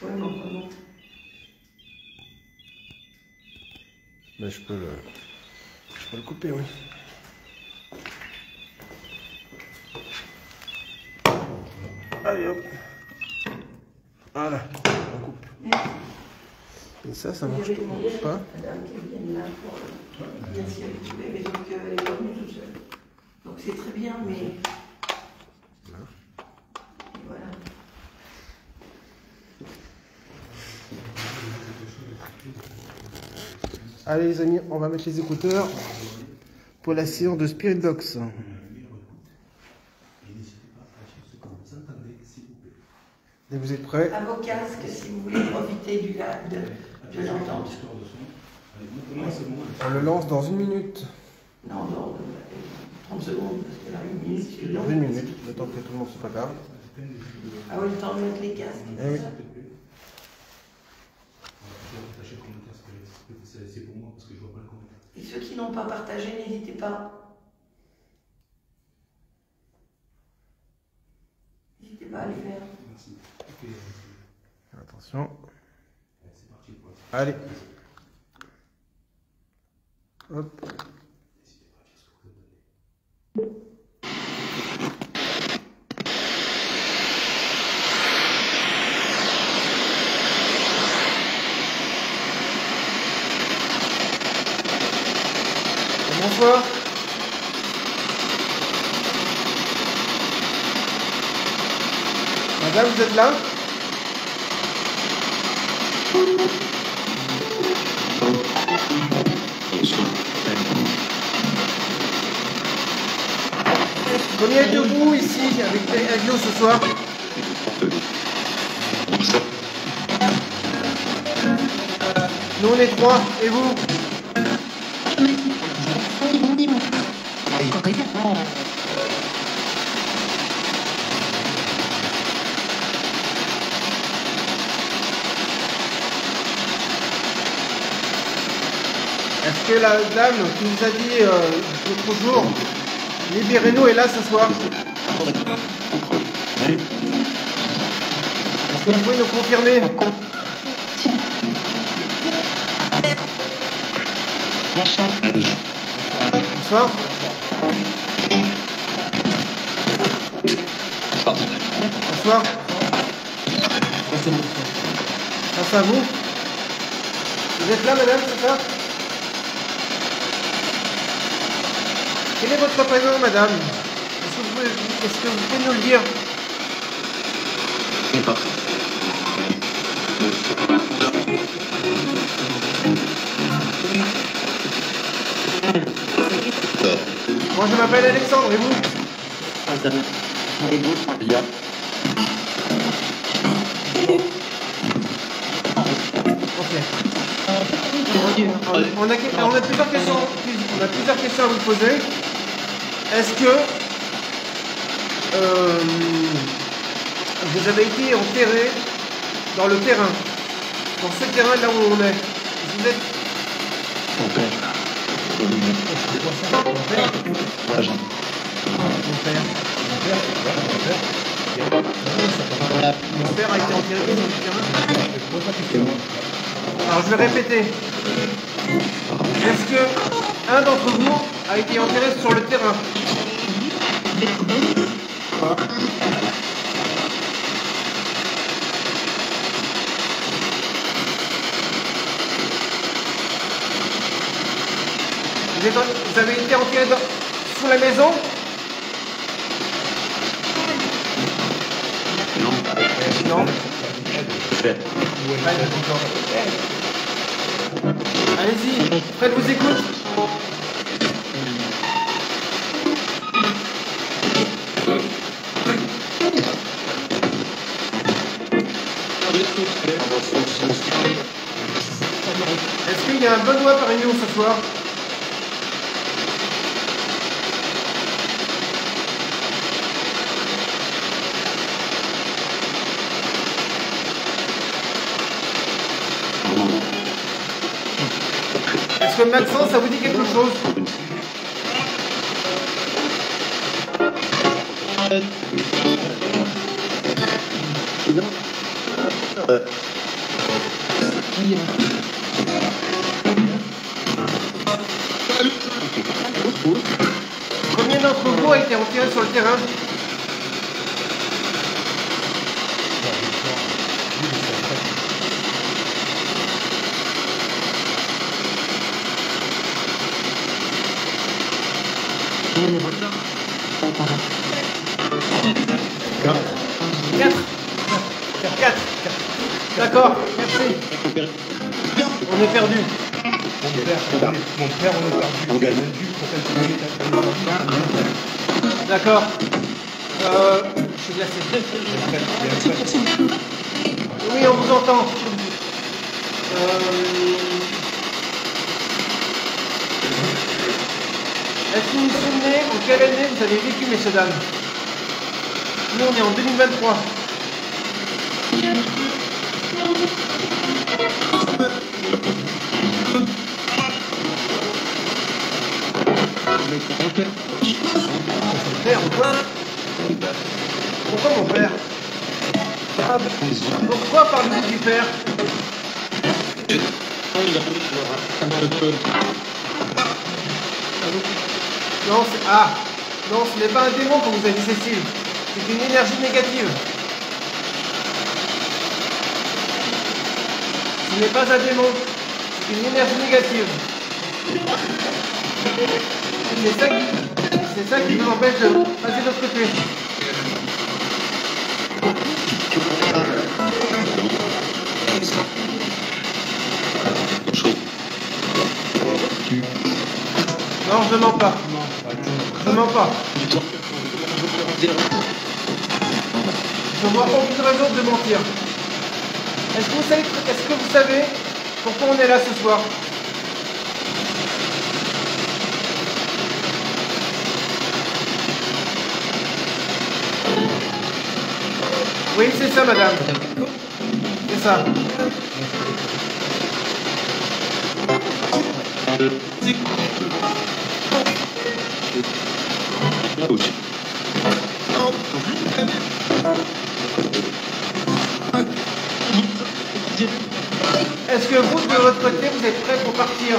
Oui, non, pas non. Mais je peux le couper, oui. Allez hop. Voilà, on coupe. Et ça marche pas. Madame qui vienne là pour bien s'y habituer, mais donc elle est pas venue toute seule. Donc c'est très bien, mais. Et voilà. Allez les amis, on va mettre les écouteurs pour la séance de Spirit Box. Et vous êtes prêts? À vos casques, si vous voulez profiter de l'entente. On le lance dans 1 minute. Non, non, 30 secondes, parce que là, 1 minute, c'est long. 1 minute, le temps que tout le monde se prépare. Ah oui, le temps de mettre les casques. Eh oui. C'est pour moi parce que je vois pas le compte. Et ceux qui n'ont pas partagé, n'hésitez pas. N'hésitez pas à les faire. Merci. Ok. Attention. C'est parti. Allez. Hop. Bonsoir. Madame, vous êtes là? Combien êtes-vous ici avec nous ce soir? Nous on est 3, et vous? Est-ce que la dame qui nous a dit l'autre jour, libérez-nous, est là ce soir? Est-ce que vous pouvez nous confirmer? Bonsoir. Bonsoir. Face à vous. Vous êtes là, madame, c'est ça? Quel est votre prénom, madame? Est-ce que vous pouvez nous le dire? Moi, je m'appelle Alexandre, et vous? Ok. On a plusieurs questions à vous poser. Est-ce que vous avez été enterré dans le terrain, dans ce terrain là où on est? Vous êtes... Mon père. Mon père a été enterré dans le terrain. Alors je vais répéter. Est-ce que un d'entre vous a été enterré sur le terrain? Vous avez été enterré sous la maison? Non. Allez-y, Fred vous écoute. Est-ce qu'il y a un Benoît parmi nous ce soir? Est-ce que Maxence, ça vous dit quelque chose? Combien d'entre vous a été enterré sur le terrain? Quatre. D'accord, merci. On est perdu. Mon père, on est perdu. D'accord. Je suis glacé. Oui, on vous entend. Est-ce que vous vous souvenez en quelle année vous avez vécu, messieurs, dames? Nous, on est en 2023. Père, pourquoi mon père? Pourquoi parlez-vous du père? Non, ah, non, ce n'est pas un démon comme vous a dit Cécile. C'est une énergie négative. Ce n'est pas un démon. C'est une énergie négative. C'est ça qui nous empêche de passer de l'autre côté. Non, je ne mens pas. Je ne mens pas. Je vois aucune raison de mentir. Est-ce que vous savez pourquoi on est là ce soir? Oui, c'est ça, madame. C'est ça. Est-ce que vous, de votre côté, vous êtes prêts pour partir?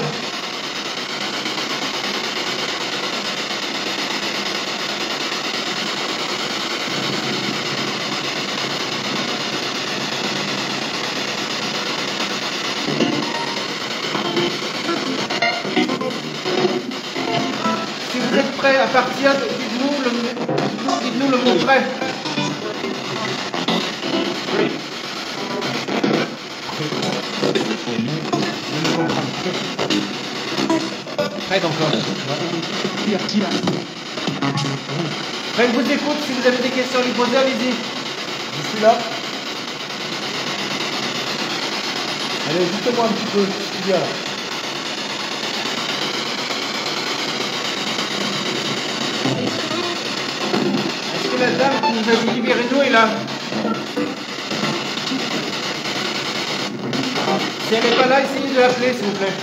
Si vous êtes prêts à partir, dites-nous le mot prêt. Prêt encore. Prêt, je vous écoute. Si vous avez des questions à lui poser, allez-y. Je suis là. Allez, dites-moi un petit peu ce qu'il y a là. Est-ce que la dame qui nous a dit libérez-nous est là? Si elle n'est pas là, essayez de l'appeler, s'il vous plaît.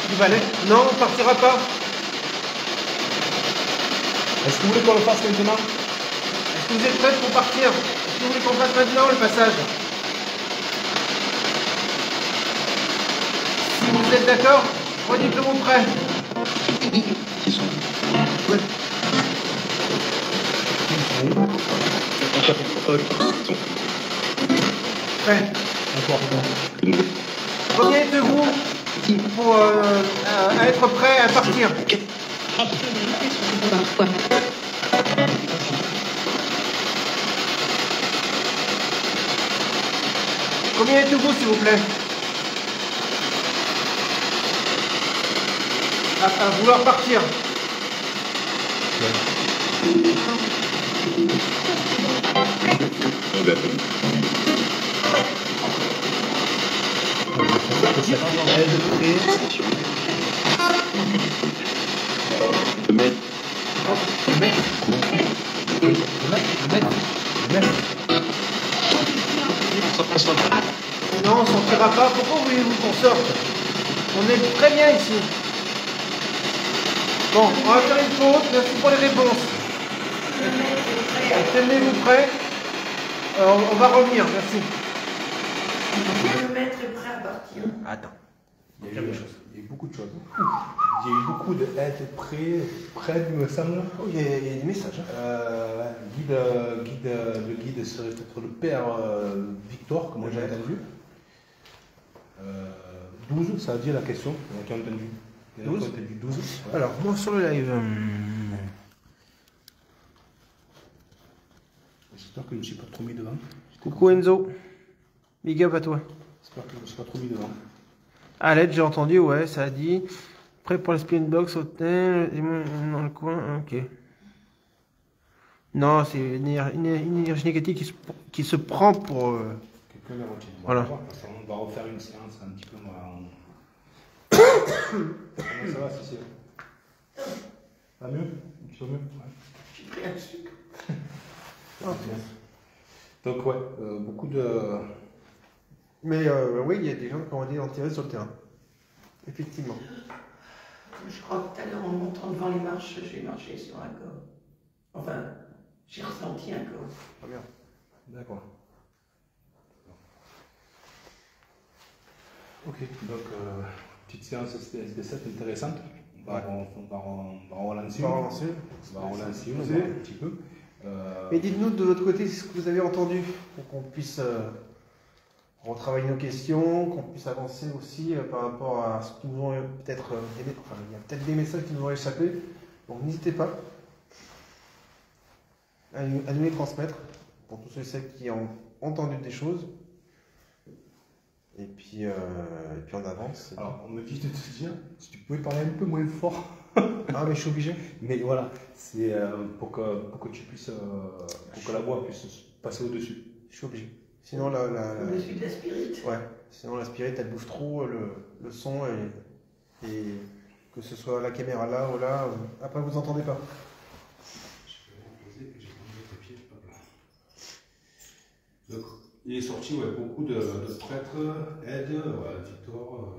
Du balai? Non, on ne partira pas. Est-ce que vous voulez qu'on le fasse maintenant? Est-ce que vous êtes prêts pour partir? Est-ce que vous voulez qu'on fasse maintenant le passage? Si vous êtes d'accord, redites le mot prêt. Prêt. Combien êtes-vous pour à être prêt à partir? Combien êtes-vous, s'il vous plaît? À vouloir partir. Non, on ne sortira pas. Pourquoi voulez-vous qu'on sorte? On est très bien ici. Bon, on va faire une pause. Merci pour les réponses. Tenez-vous prêts. On va revenir. Merci. Le maître est prêt à partir. Attends. Il y a eu beaucoup de choses. Il y a eu beaucoup de être prêt, il me semble. Oh, il y a des messages. Le guide serait peut-être le père Victor, comme j'ai entendu. 12, ça a dit la question, qui a entendu. 12 12. Ouais. Alors, moi sur le live. J'espère que je ne me suis pas trop mis devant. Coucou Enzo. Big up à toi. J'espère que je ne me suis pas trop mis devant. Alette, j'ai entendu, ouais, ça a dit. Prêt pour la spin box, hôtel, dans le coin, ok. Non, c'est une énergie négative qui se prend pour. Quelqu'un l'a retiré. Voilà. On va refaire une séance un petit peu. Comment ça va, Cécile? Va mieux? Un petit peu mieux? Ouais. J'ai pris un sucre. Donc, ouais, beaucoup de. Mais oui, il y a des gens qui ont dit d'en tirer sur le terrain. Effectivement. Je crois que tout à l'heure, en montant devant les marches, j'ai marché sur un corps. Enfin, j'ai ressenti encore. Très bien. D'accord. Ok, donc petite séance SB7 intéressante. On va relancer. On va relancer. On va relancer Vous un savez. petit peu. Et dites-nous de votre côté ce que vous avez entendu pour qu'on puisse retravailler nos questions, qu'on puisse avancer aussi par rapport à ce qui nous ont peut-être enfin, il y a peut-être des messages qui nous ont échappé. Donc n'hésitez pas à nous les transmettre pour tous ceux et celles qui ont entendu des choses. Et puis on avance. Alors, on me dit de te dire si tu pouvais parler un peu moins fort. Ah mais je suis obligé. Mais voilà, c'est pour que tu puisses, pour que la voix puisse passer au-dessus. Je suis obligé. Sinon Au-dessus de la spirit. ouais, sinon la spirit elle bouffe trop le son et que ce soit la caméra là ou là, après vous entendez pas. Je vais reposer que j'ai mis tes pieds, hop là. Donc, il est sorti beaucoup de prêtres, Ed, Victor,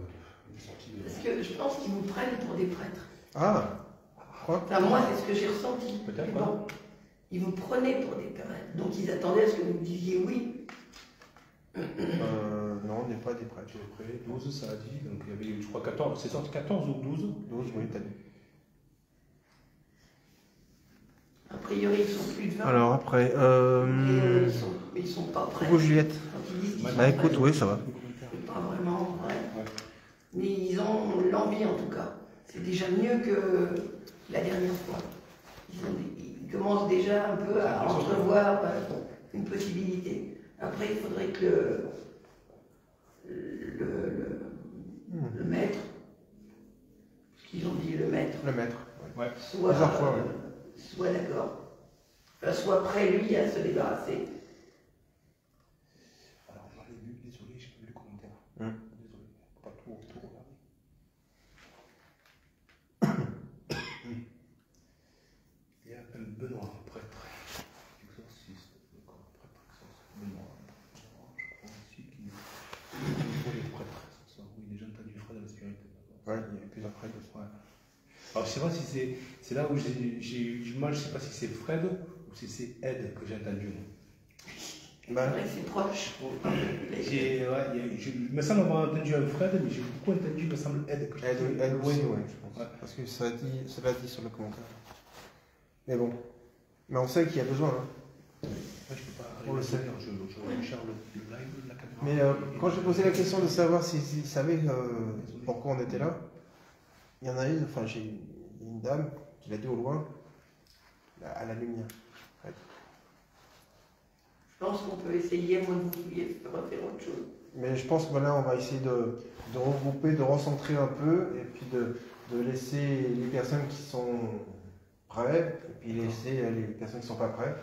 il est sorti de... Parce que je pense qu'ils vous prennent pour des prêtres. Ah, quoi? Enfin, moi, c'est ce que j'ai ressenti. Peut-être, Mais bon, ils vous prenaient pour des prêtres. Donc, ils attendaient à ce que vous disiez oui. Non, on n'est pas des prêtres. Après, 12, ça a dit, donc il y avait, je crois, 14, c'est sorti 14 ou 12. 12, oui, t'as dit. A priori, ils sont plus de 20. Alors après, Mais ils sont pas prêts. coucou Juliette. Quand ils disent qu'ils sont Bah écoute, prêts, oui, ça va. c'est pas vraiment vrai. Ouais. Mais ils ont l'envie en tout cas. C'est déjà mieux que la dernière fois. Ils commencent déjà un peu à entrevoir une possibilité. Après, il faudrait que le maître, ce qu'ils ont dit, le maître, Le maître. Ouais. soit, Plusieurs fois, ouais. soit d'accord. Enfin, soit prêt, lui, à se débarrasser. Alors, dans les buts, désolé, j'ai pas vu le commentaire. Désolé, faut pas tout regarder. Il y a un Benoît, prêtre, exorciste, d'accord, prêtre, exorciste, Benoît, je crois aussi qu'il faut les prêtres, ça, oui, déjà entendu Fred à la sécurité. Ouais, il y a plusieurs prêtres. Ouais. Alors, je sais pas si c'est là où j'ai eu du mal, je sais pas si c'est Fred ou si c'est Ed que j'ai entendu. Moi. C'est Bah, vrai que c'est proche. Il me semble avoir entendu un Fred, mais j'ai beaucoup entendu, il me semble, Ed. Que elle aussi, ouais, je pense. Ouais. Parce que ça l'a dit sur le commentaire. Mais bon. Mais on sait qu'il y a besoin. Hein. Ouais, je peux pas On le sait. je charge le live de la caméra. Mais quand j'ai posé la question de savoir s'ils savaient pourquoi on était là, il y en a une, enfin j'ai une dame qui l'a dit au loin, à la lumière. Ouais. Je pense qu'on peut essayer, moi, vous pouviez refaire autre chose. Mais je pense que voilà, on va essayer de regrouper, de recentrer un peu, et puis de laisser les personnes qui sont prêtes, et puis laisser les personnes qui ne sont pas prêtes.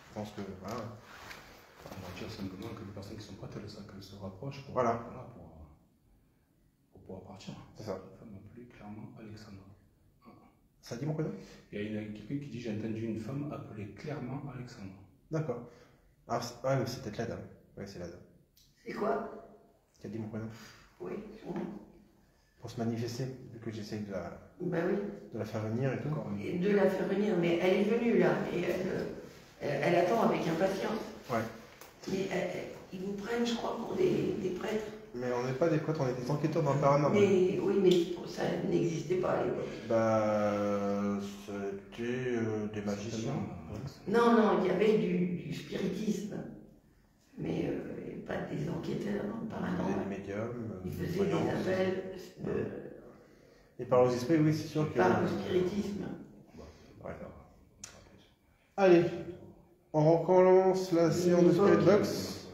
Je pense que voilà. On va dire simplement que les personnes qui sont prêtes, qu'elles se rapprochent pour, Voilà. pour pouvoir partir. C'est ça. La femme appelée clairement Alexandra. Ça dit mon prénom? Il y a quelqu'un qui dit j'ai entendu une femme appelée clairement Alexandra. D'accord. Ah, ouais, mais c'est peut-être la dame. Oui, c'est la dame. C'est quoi? Qui a dit mon prénom? Oui, sûrement. Pour se manifester, vu que j'essaye de Ben oui. la faire venir et tout. Et de la faire venir, mais elle est venue là, et elle attend avec impatience. Ouais. Mais ils vous prennent, je crois, pour des prêtres. Mais on n'est pas des prêtres, on est des enquêteurs dans le paranormal. Mais oui, mais ça n'existait pas à l'époque. Bah, c'était des magiciens. Non, il y avait du spiritisme, mais pas des enquêteurs dans le Ils faisaient paranormal. des médiums. Ils faisaient voyances. des appels Et par aux esprits, oui, c'est sûr que. par le spiritisme. Ouais. Allez, on recommence la séance de Spirit Box.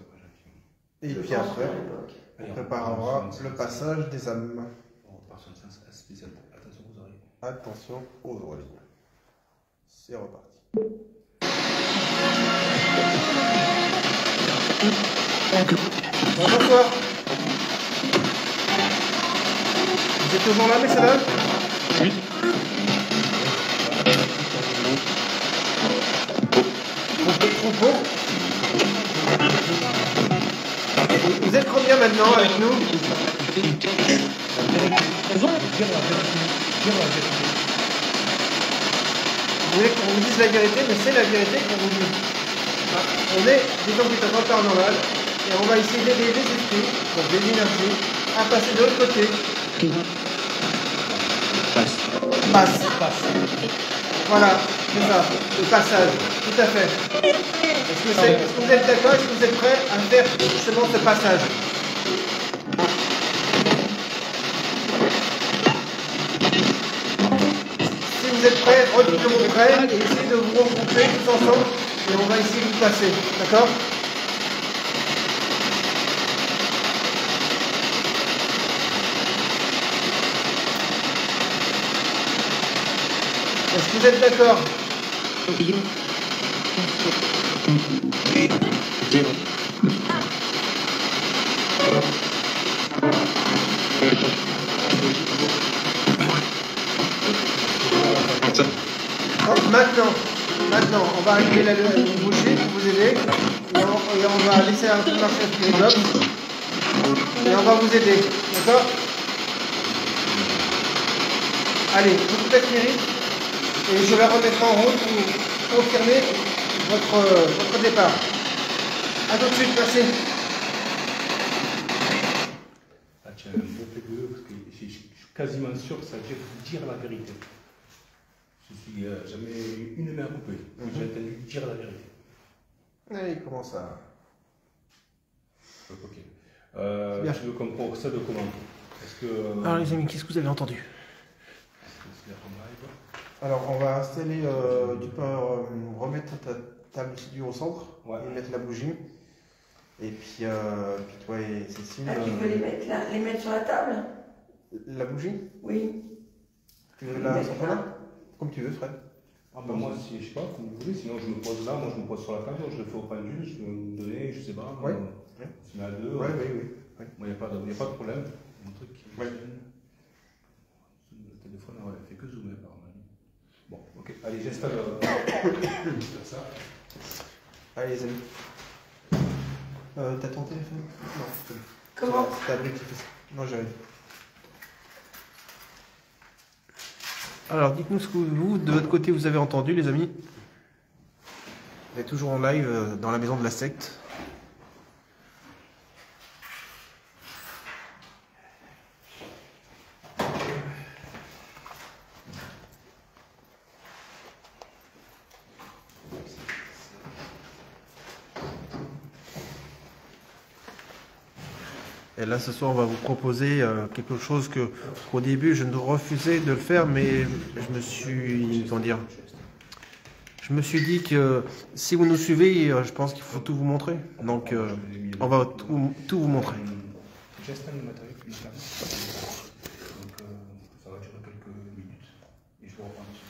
Et Je puis pense après, qu'à l'époque. on préparera le passage des âmes. On repart sur une séance spéciale. Attention aux oreilles. Attention aux oreilles. C'est reparti. Bonsoir. Vous êtes toujours là, messieurs dames? Oui. Troupeau. Vous êtes combien maintenant avec nous? voulez qu'on vous dise la vérité, mais c'est la vérité qu'on vous dit. On est des compétences paranormales et on va essayer d'aider les esprits, donc des énergies, à passer de l'autre côté. Passe. Voilà, c'est ça, le passage, tout à fait. Est-ce que vous êtes d'accord? Est-ce que vous êtes prêts à faire justement ce passage? Si vous êtes prêts, retenez vos prêts et essayez de vous regrouper tous ensemble et on va essayer de vous passer, d'accord? Est-ce que vous êtes d'accord? Donc maintenant, on va allumer la bougie pour vous aider et on va laisser un peu marcher sur les globes et on va vous aider, d'accord? Allez, vous faites mérite. Et je la remettrai en route pour confirmer votre départ. A tout de suite, merci. Ah, tu as un peu fait de parce que je suis quasiment sûr que ça veut dire la vérité. Je suis jamais une main coupée. J'ai entendu dire la vérité. Allez, il commence à... Ok. Tu veux qu'on procède comment? Est-ce que... Alors les amis, qu'est-ce que vous avez entendu? Alors on va installer, tu peux remettre ta table studio au centre, ouais, et mettre la bougie. Et puis toi et Cécile... Ah, tu veux les mettre sur la table? La bougie? Oui. Tu veux la centre là? Comme tu veux, Fred. Ah ben moi, si, je sais pas, comme vous voulez, sinon je me pose là, moi je me pose sur la table, je le fais au pendule, je peux me donner, je sais pas, ouais, je mets à deux. Ouais, ouais. oui. Moi, il n'y a pas de problème. Un truc qui ouais. Le téléphone, ouais, il fait que zoomer apparemment. Bon, ok, allez, j'installe ça. Allez les amis. T'as ton téléphone? Non. Comment? C'est ta brique qui fait ça. Non, j'arrive. Alors, dites-nous ce que vous, de votre côté, vous avez entendu, les amis. Vous êtes toujours en live dans la maison de la secte. Et là, ce soir, on va vous proposer quelque chose qu'au début, je ne refusais de le faire, mais je me suis, comment dire, je me suis dit que si vous nous suivez, je pense qu'il faut tout vous montrer. Donc, on va tout vous montrer. J'installe le matériel plus tard. Donc, ça va durer quelques minutes. Et je vous reprends dessus.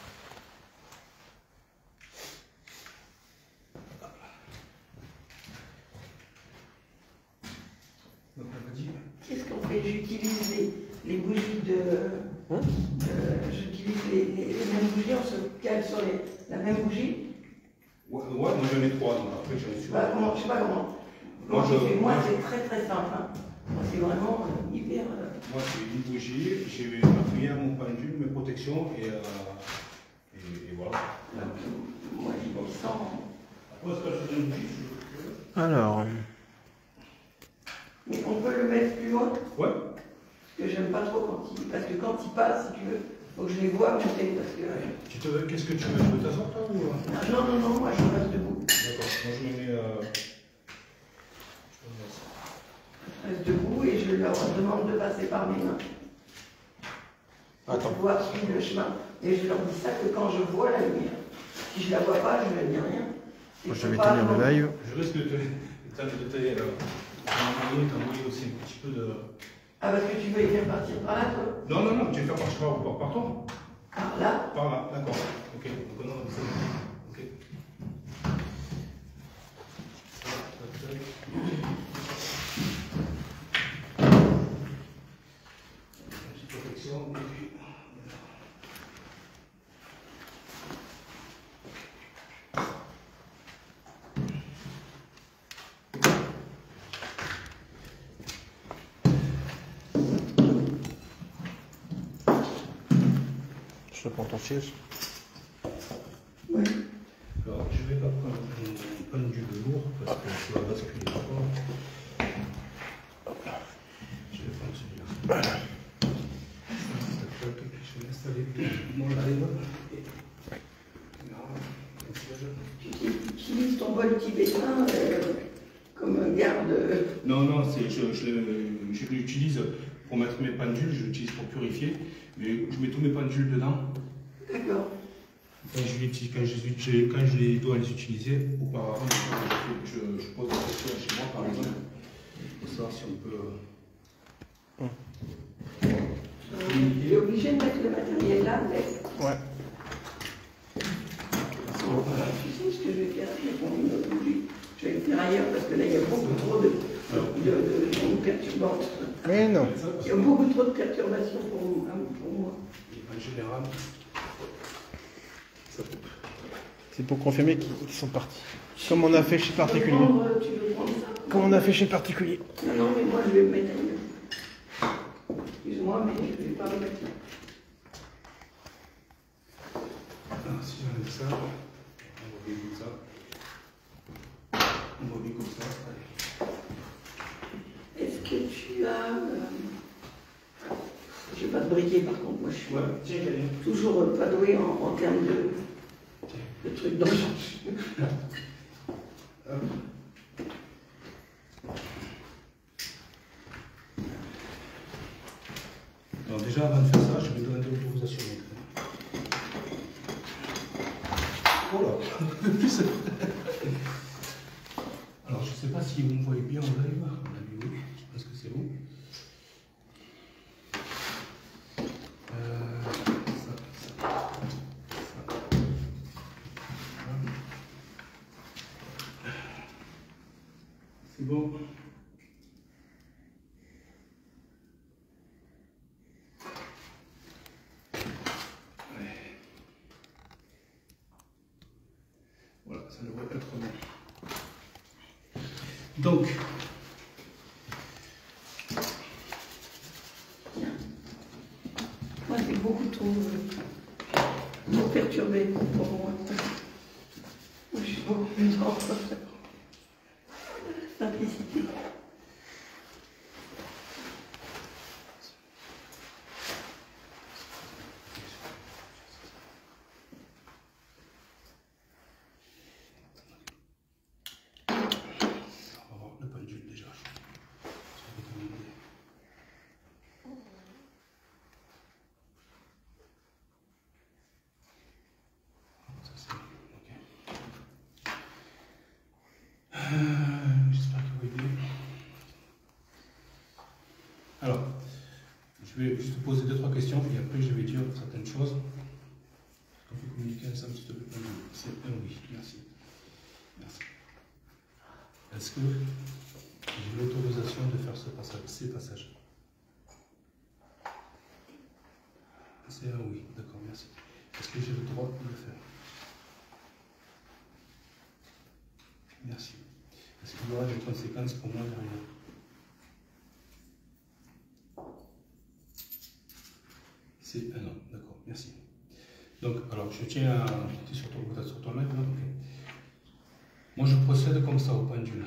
Donc, on va dire. Qu'est-ce qu'on fait? J'utilise les bougies de... j'utilise les mêmes bougies, on se cale sur la même bougie. Ouais, moi j'en ai trois, donc après j'en ai Je sais pas comment. Moi c'est très simple. Hein. Moi c'est vraiment hyper... Moi c'est une bougie, j'ai ma prière, mon pendule, mes protections et voilà. Moi je sens... Après, est-ce que je fais une bougie? Alors... Mais on peut le mettre plus loin? Ouais. Parce que j'aime pas trop parce que quand il passe, si tu veux, faut que je les vois monter parce que... Qu'est-ce que tu veux? Tu veux t'asseoir toi ou... Non, moi je reste debout. D'accord, moi je me mets... Je reste debout et je leur demande de passer par mes mains. Pour pouvoir suivre le chemin. Et je leur dis ça que quand je vois la lumière. Si je la vois pas, je ne dis rien. Moi, je vais tenir le live. Je risque de t'envoyer aussi un petit peu de... Ah, parce que tu veux les faire partir par là, toi? Non, tu veux faire partir par toi? Par là? Par là, d'accord. Ok, donc non, c'est bon. Ok. Une petite protection, et puis... Je prends ton siège. je vais pas prendre un pendule lourd parce que ça va basculer fort. Je vais prendre celui-là. Je vais installer mon live. Tu utilises ton bol tibétain comme garde. Non, je l'utilise pour mettre mes pendules, je l'utilise pour purifier, mais je mets tous mes pendules dedans. D'accord. Quand je dois les utiliser, auparavant, je pose la question chez moi par exemple, pour savoir si on peut. Tu es obligé de mettre le matériel là, mais. Ouais. Tu sais ce que je vais faire? Je vais le faire ailleurs parce que là il y a beaucoup trop de perturbantes. Mais non. Il y a beaucoup trop de perturbations pour moi. En général, ça coupe. C'est pour confirmer qu'ils sont partis. Comme on a fait chez le particulier. Tu veux prendre ça? Comme on a fait chez le particulier. Non, mais moi je vais me mettre ailleurs. Excuse-moi, mais je ne vais pas me mettre là. Alors, si j'enlève ça, on va bien comme ça. On va bien comme ça. Allez. Est-ce que tu as. Je ne vais pas te briquer par contre, moi je suis Tiens, allez. toujours pas doué en termes de trucs d'enchant. Alors déjà, avant de faire ça, je vais demander l'autorisation. Voilà. Alors, je ne sais pas si vous me voyez bien en live. Oui, je pense que c'est bon. C'est bon. Voilà, ça devrait être bon. Donc, Moi c'est beaucoup trop perturbé pour moi. Moi je suis beaucoup plus dans simplicité. on va voir le pendule déjà. Ça c'est ok. J'espère que vous voyez. Alors, je vais juste poser 2-3 questions et après je vais dire certaines choses. Est-ce qu'on peut communiquer ensemble s'il te plaît? C'est un oui, merci. Merci. Est-ce que j'ai l'autorisation de faire ces passages? C'est un oui, d'accord, merci. Est-ce que j'ai le droit de le faire? Merci. Est-ce qu'il y aura des conséquences pour moi derrière? C'est un non, d'accord, merci. Donc, alors, je tiens à... Tu es sur ton live, là? Ok. Moi, je procède comme ça au pendule.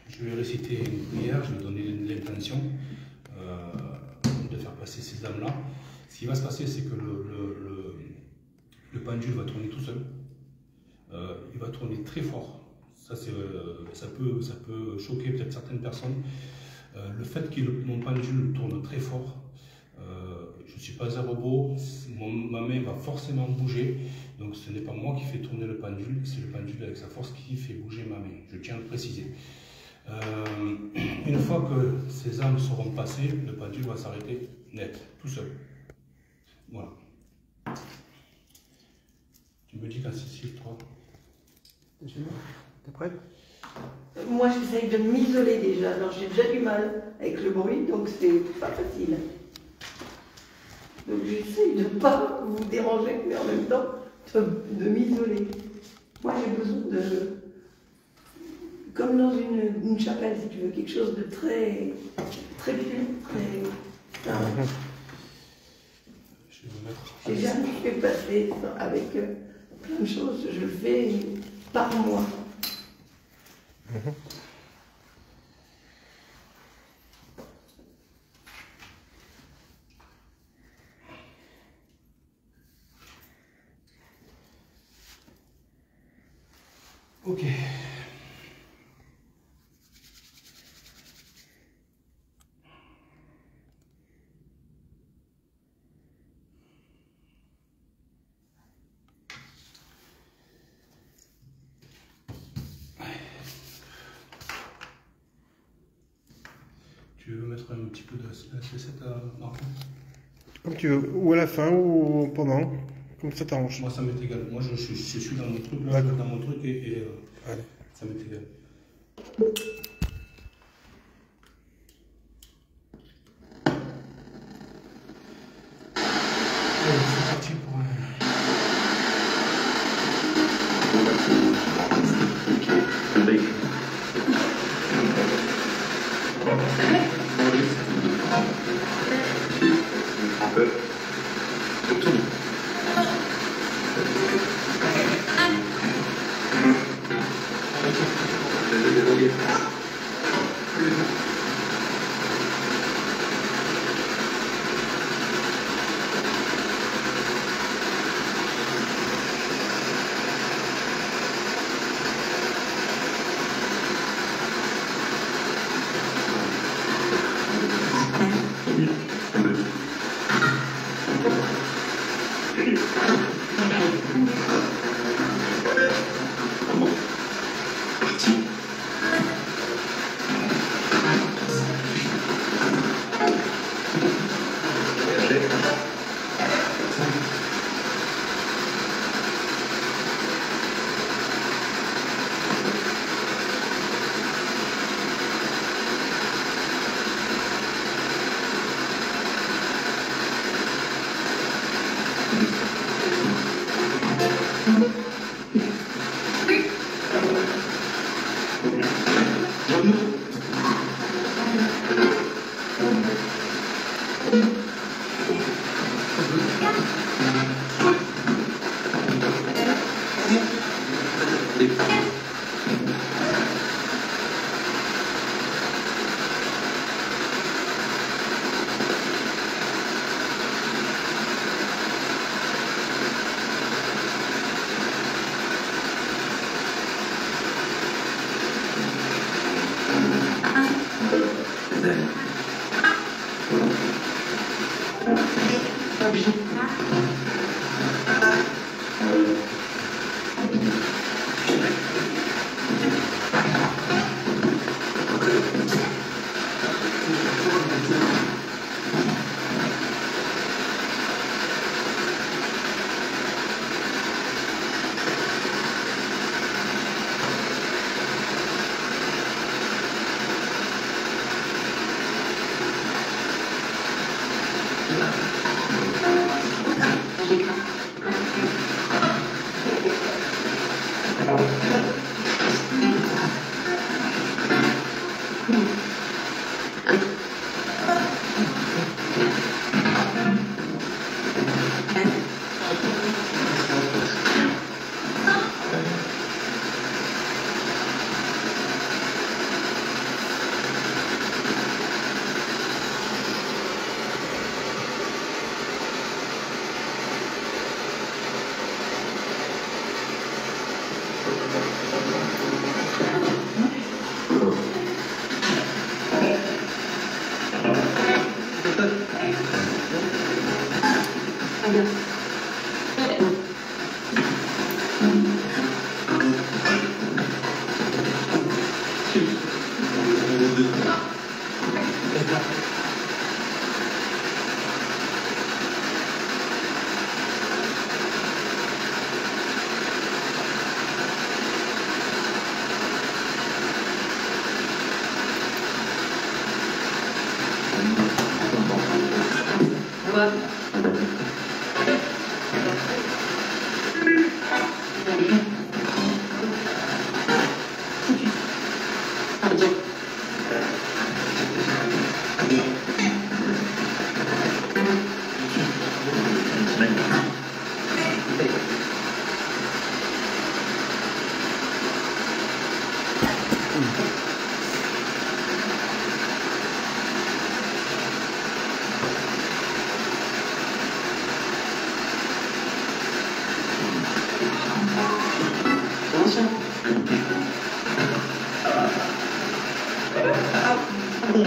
Je vais réciter une prière, je vais donner l'intention de faire passer ces âmes-là. Ce qui va se passer, c'est que le pendule va tourner tout seul. Il va tourner très fort. Ça peut choquer peut-être certaines personnes. Le fait que mon pendule tourne très fort, je ne suis pas un robot, ma main va forcément bouger. Donc ce n'est pas moi qui fais tourner le pendule, c'est le pendule avec sa force qui fait bouger ma main. Je tiens à le préciser. Une fois que ces âmes seront passées, le pendule va s'arrêter net, tout seul. Voilà. Tu me dis quand c'est sur toi. T'es prêt? Moi j'essaye de m'isoler déjà, alors j'ai déjà du mal avec le bruit, donc c'est pas facile. Donc j'essaye de ne pas vous déranger, mais en même temps de m'isoler. Moi j'ai besoin de... Comme dans une chapelle, si tu veux, quelque chose de très pur, très... Je vais me mettre... J'ai jamais fait passer avec plein de choses, je le fais par mois. Ok. Tu veux mettre un petit peu de C7 à Marco? Comme tu veux, ou à la fin, ou pendant, comme ça t'arrange. Moi ça m'est égal. Moi je suis dans mon truc, là, dans mon truc et Allez. ça m'est égal. Allez, c'est parti pour un... Ça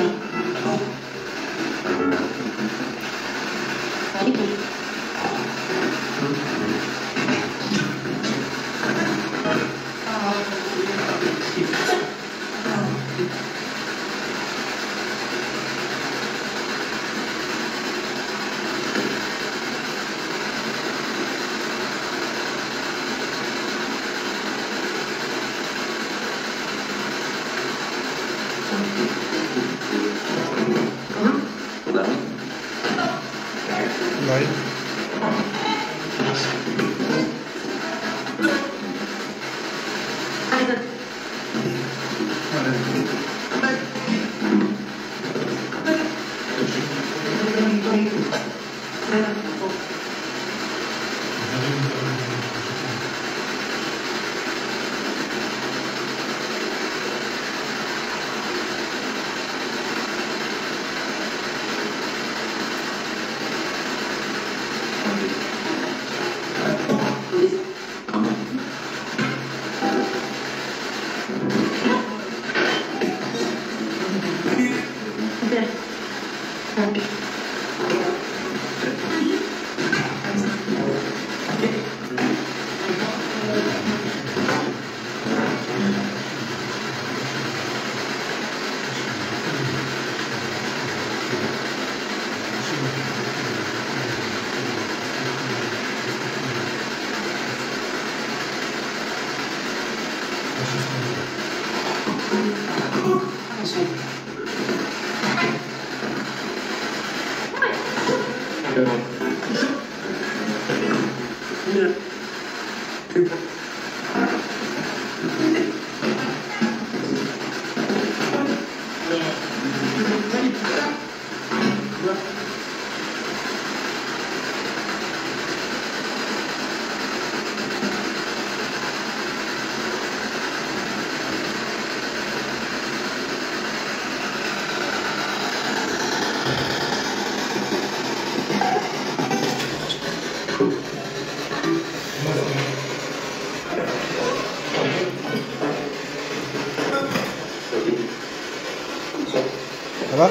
va?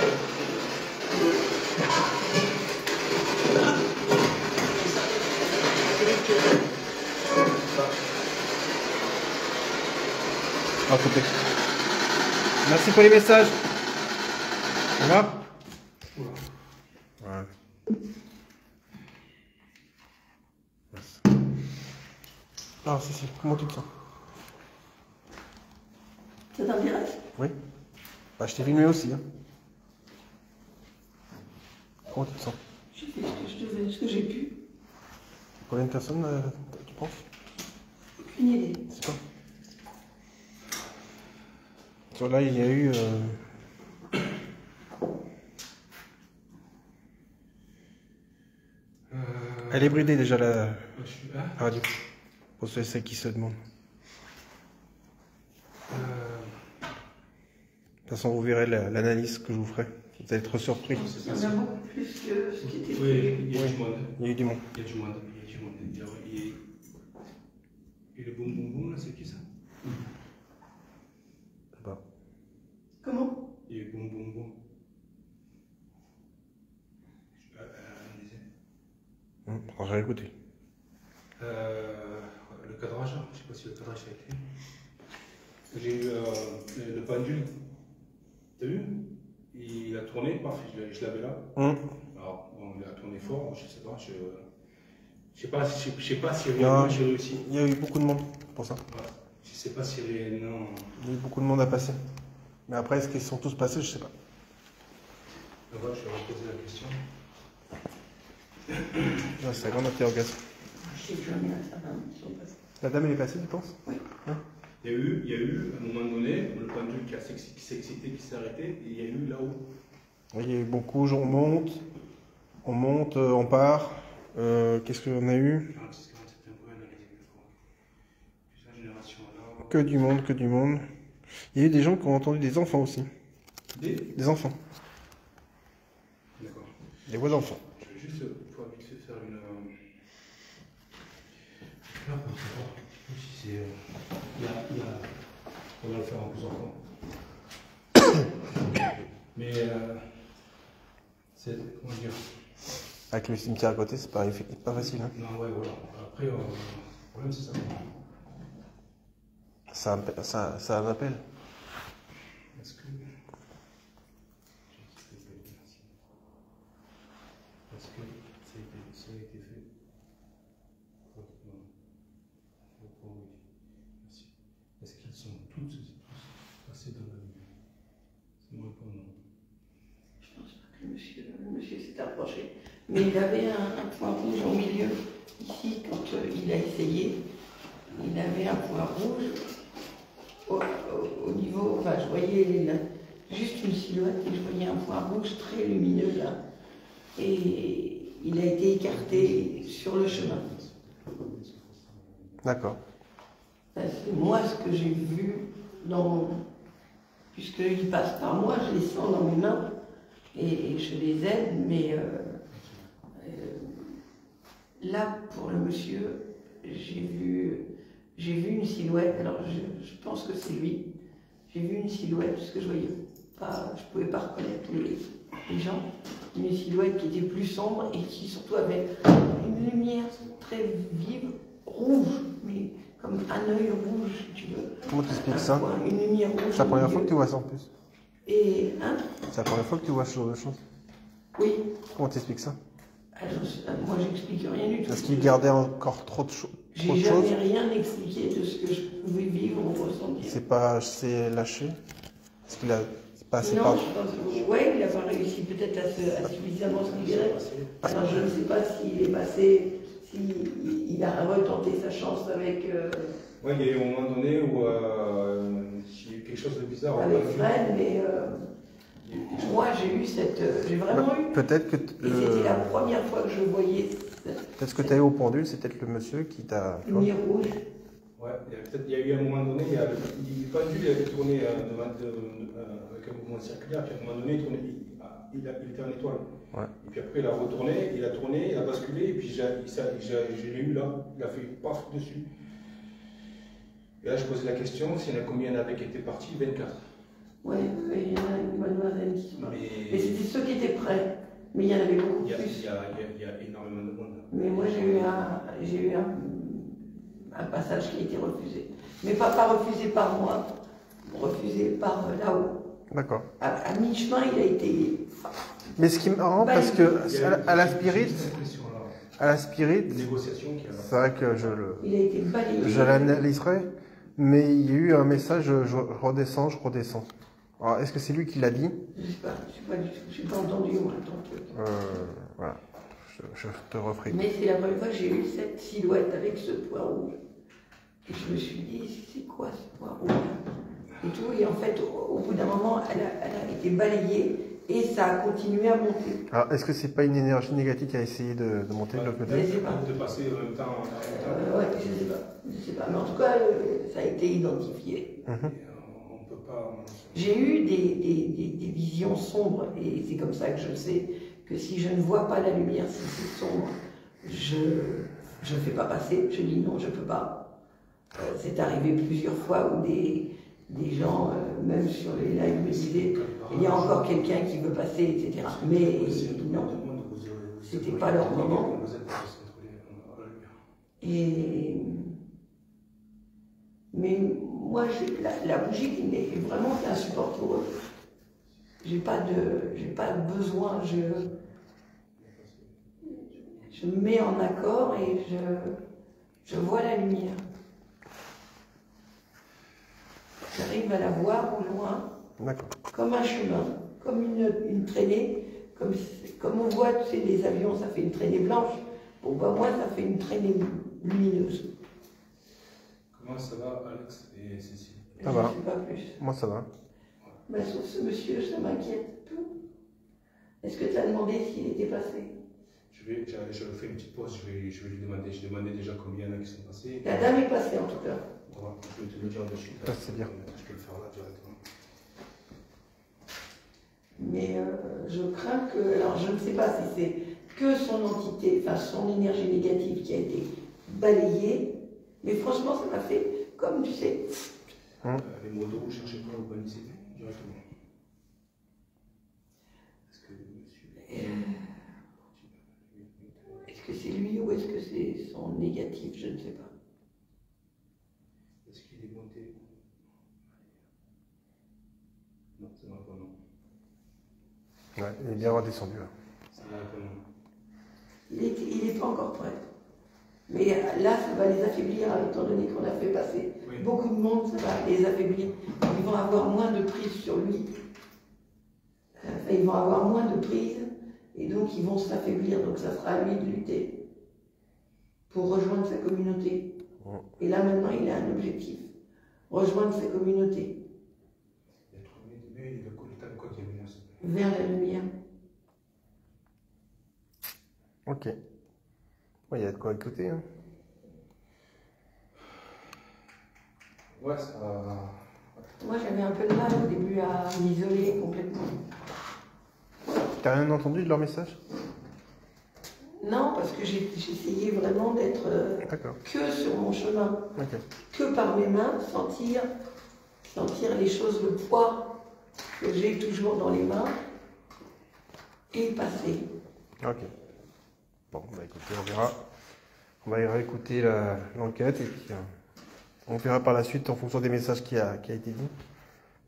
Ah, coupé. Merci pour les messages. Ça va? Voilà. Ah, si. Comment tu te sens? Ça t'intéresse? Oui. Bah, je t'ai filmé aussi. Hein. Comment tu te sens? J'ai fait ce que j'ai pu. Combien de personnes tu penses? Aucune idée. C'est pas. Sur là, il y a eu. Elle est bridée déjà la radio. Pour ceux qui se demandent. De toute façon, vous verrez l'analyse que je vous ferai. Vous allez être surpris. Il y en a beaucoup plus que ce qui était Oui, prévu. il y a du monde. Il y a eu du monde. Il y a du monde. Et le boum boum boum là, c'est qui ça? Bah. Comment? Il y a eu boum boum boum. Elle disait. On va réécouter. Le cadrage, je ne sais pas si le cadrage a été. J'ai eu le pendule. T'as vu? Il a tourné, paf, je l'avais là. Alors, bon, il a tourné fort, je sais pas. Je sais pas si réellement j'ai réussi. Il y a eu beaucoup de monde pour ça. Ouais. Je sais pas si réellement. Il y a eu beaucoup de monde à passer. Mais après, est-ce qu'ils sont tous passés? Je sais pas. Là-bas, je vais reposer la question. Ouais, c'est la grande interrogation. Je sais jamais à ça, ils sont passés. La dame, elle est passée, tu penses? Oui. Ouais. Il y a eu, à un moment donné, le pendule qui s'est excité, qui s'est arrêté, et il y a eu là-haut. Oui, il y a eu beaucoup. On monte, on part. Qu'est-ce qu'on a eu? 46, 47, ouais, analyse plusieurs générations là. Que du monde, que du monde. Il y a eu des gens qui ont entendu des enfants aussi. Des enfants. D'accord. Des voix d'enfants. Je vais juste pouvoir vite fait faire une. Là, pour savoir si c'est. On va le faire en plusieurs fois. Mais c'est, comment dire, Avec le cimetière à côté, c'est pas facile. Hein. non, ouais, voilà. Après, le problème, c'est ça. Ça un appel. Est-ce que. Est-ce que ça a été fait? Non. Oui. Merci. Est-ce qu'ils sont tous passés dans la lumière? C'est moi pour non. Je pense pas que le monsieur s'est approché. Mais il avait un point rouge au milieu. Ici, quand il a essayé, il avait un point rouge au niveau. Enfin, je voyais juste une silhouette et je voyais un point rouge très lumineux là. Et il a été écarté sur le chemin. D'accord. C'est moi ce que j'ai vu puisqu'il passe par moi, je les sens dans mes mains et je les aide, mais là pour le monsieur, j'ai vu une silhouette. Alors je pense que c'est lui. J'ai vu une silhouette parce que je pouvais pas reconnaître les gens. Une silhouette qui était plus sombre et qui surtout avait une lumière très vive, rouge, mais comme un œil rouge, si tu veux. Comment tu expliques ça? Une lumière rouge. C'est la première fois que tu vois ça en plus. Et C'est la première fois que tu vois ce genre de choses. Oui. Comment tu expliques ça? Moi, j'explique rien du tout. Est-ce qu'il gardait encore trop de choses? J'ai jamais rien expliqué de ce que je pouvais vivre ou ressentir. C'est lâché? Est-ce qu'il a pas assez Non, par... je pense que ouais, il n'a pas réussi peut-être à suffisamment se libérer. Alors je ne sais pas s'il est passé, s'il a retenté sa chance avec. Oui, il y a eu un moment donné où il y a eu quelque chose de bizarre. Avec Fred, mais moi j'ai vraiment eu. Peut-être que. Et c'était la première fois que je voyais. Peut-être que tu as eu au pendule, c'est peut-être le monsieur qui t'a. Lumière rouge. Ouais, il y a eu un moment donné, le pendule il avait tourné avec un mouvement circulaire, puis à un moment donné, il était en étoile. Ouais. Et puis après, il a retourné, il a tourné, il a basculé, et puis je l'ai eu là, il a fait paf dessus. Et là, je posais la question, s'il y en a combien avait qui étaient partis? 24. Oui, il y en a une mademoiselle qui se Mais c'était ceux qui étaient prêts. Mais il y en avait beaucoup plus. Il y a énormément de monde. Mais moi, j'ai eu un passage qui a été refusé. Mais pas refusé par moi, refusé par là-haut. D'accord. À mi-chemin, il a été. Mais ce qui me rend, parce que à la Spirit, c'est vrai que il a été balayé. je l'analyserai, mais il y a eu un message, je redescends. Alors, est-ce que c'est lui qui l'a dit? Je sais pas, je suis pas entendu moi ton truc. Voilà, je te referai. Mais c'est la première fois que j'ai eu cette silhouette avec ce point rouge. Et je me suis dit, c'est quoi ce point rouge? Et tout, et en fait, au bout d'un moment, elle a été balayée et ça a continué à monter. Alors, est-ce que c'est pas une énergie négative qui a essayé de monter de l'autre côté? Je sais pas. De passer en même temps. Ouais, je sais pas. Mais en tout cas, ça a été identifié. On peut pas. J'ai eu des visions sombres et c'est comme ça que je sais que si je ne vois pas la lumière, si c'est sombre, je ne fais pas passer. Je dis non, je ne peux pas. C'est arrivé plusieurs fois où des gens, même sur les lives, me disaient il y a encore quelqu'un qui veut passer, etc. Mais non, c'était pas leur moment. Mais moi, la bougie est vraiment un support pour eux. J'ai pas besoin. Je me mets en accord et je vois la lumière. J'arrive à la voir au loin, comme un chemin, comme une traînée, comme on voit, tu sais, les avions, ça fait une traînée blanche. Pour moi, ça fait une traînée lumineuse. Comment ça va, Alex et Cécile? Ça va. Je ne sais pas plus. Moi, ça va. Mais sur ce monsieur, ça m'inquiète tout. Est-ce que tu as demandé s'il était passé? Je fais une petite pause, je vais lui demander. Je demandais déjà combien il y en a qui sont passés. La dame est passée en tout cas. Voilà, je vais te le dire de suite. Ça, c'est bien. Je peux le faire là directement. Mais je crains que. Alors je ne sais pas si c'est que son entité, enfin son énergie négative qui a été balayée. Mais franchement, ça m'a fait comme tu sais. Les mots de vous cherchez quoi au panicité directement? Est-ce que c'est lui ou est-ce que c'est son négatif? Je ne sais pas. Est-ce qu'il est monté? Non, c'est vrai que non. Ouais, il est bien redescendu. Là. C'est vrai que non. Il n'est pas encore prêt. Mais là, ça va les affaiblir, étant donné qu'on a fait passer beaucoup de monde, ça va les affaiblir. Ils vont avoir moins de prise sur lui. Enfin, ils vont avoir moins de prise, et donc ils vont s'affaiblir. Donc ça sera à lui de lutter pour rejoindre sa communauté. Et là, maintenant, il a un objectif. Rejoindre sa communauté. Il a trouvé le état de quoi qui est menace. Vers la lumière. Ok. Ouais, il y a de quoi écouter. Hein. Ouais, ça. Moi, j'avais un peu de mal au début à m'isoler complètement. T'as rien entendu de leur message? Non, parce que j'essayais vraiment d'être que sur mon chemin, que par mes mains, sentir les choses, le poids que j'ai toujours dans les mains, et passer. Ok. Bon, bah écoutez, on verra. On va y réécouter l'enquête et puis on verra par la suite en fonction des messages qui a été dit.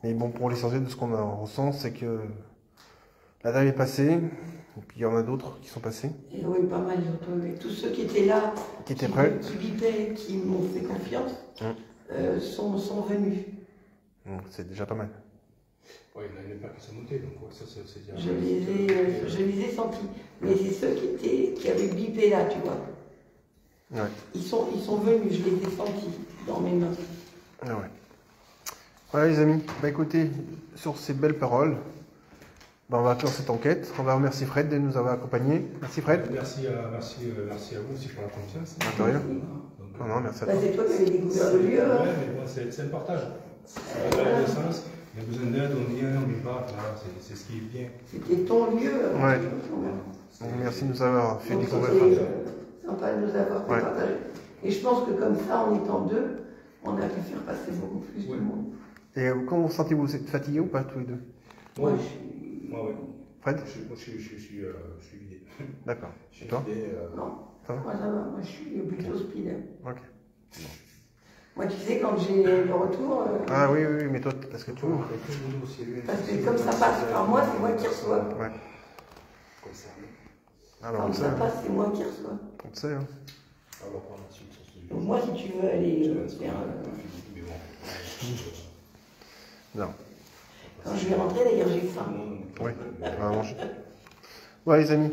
Mais bon, pour l'essentiel de ce qu'on ressent, c'est que la dame est passée, et puis il y en a d'autres qui sont passés. Et oui, pas mal, et tous ceux qui étaient là, qui étaient prêts, qui bipaient, qui m'ont fait confiance, sont venus. C'est déjà pas mal. Ouais, il y en a une paire qui sont montés, donc ouais, ça c'est déjà. Je les ai sentis. Mais c'est ceux qui avaient bipé là, tu vois. Ouais. Ils sont venus, je les ai sentis dans mes mains. Ah ouais. Voilà les amis, bah écoutez, sur ces belles paroles, bah on va clore cette enquête. On va remercier Fred de nous avoir accompagnés. Merci Fred. Merci à vous aussi pour la confiance. De rien. Non, merci à toi. C'est toi qui avais découvert le lieu. Ouais, mais bon, c'est le partage. C'est la reconnaissance. Il y a besoin d'aide, on vient, on met pas. Voilà, c'est ce qui est bien. C'était ton lieu. Ouais. Merci de nous avoir fait découvrir. C'était sympa de nous avoir fait partager. Et je pense que comme ça, en étant deux, on a pu faire passer beaucoup plus de monde. Et comment vous sentez-vous? Vous êtes fatigué ou pas tous les deux? Moi, ouais. Fred? Moi, je suis vidé. D'accord. Et toi? Non. Ça va? Moi, ça va. Moi, je suis plutôt speed. Ok. Moi, tu sais, quand j'ai le retour... Ah oui, mais toi, parce que tu ouvres. Parce que comme ça passe par moi, c'est moi qui reçois. Ouais. Alors, Comme ça passe, c'est moi qui reçois. On sait, hein. Donc moi, si tu veux aller faire... Non. Quand je vais rentrer, d'ailleurs, j'ai faim. Oui, on va manger. Voilà les amis.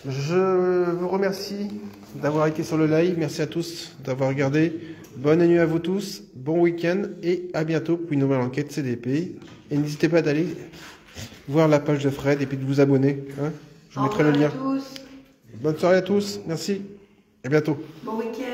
Je vous remercie d'avoir été sur le live. Merci à tous d'avoir regardé. Bonne nuit à vous tous. Bon week-end et à bientôt pour une nouvelle enquête CDP. Et n'hésitez pas d'aller voir la page de Fred et puis de vous abonner. Hein. Je vous mettrai le lien. Au revoir à tous. Bonne soirée à tous. Merci. À bientôt. Bon week-end.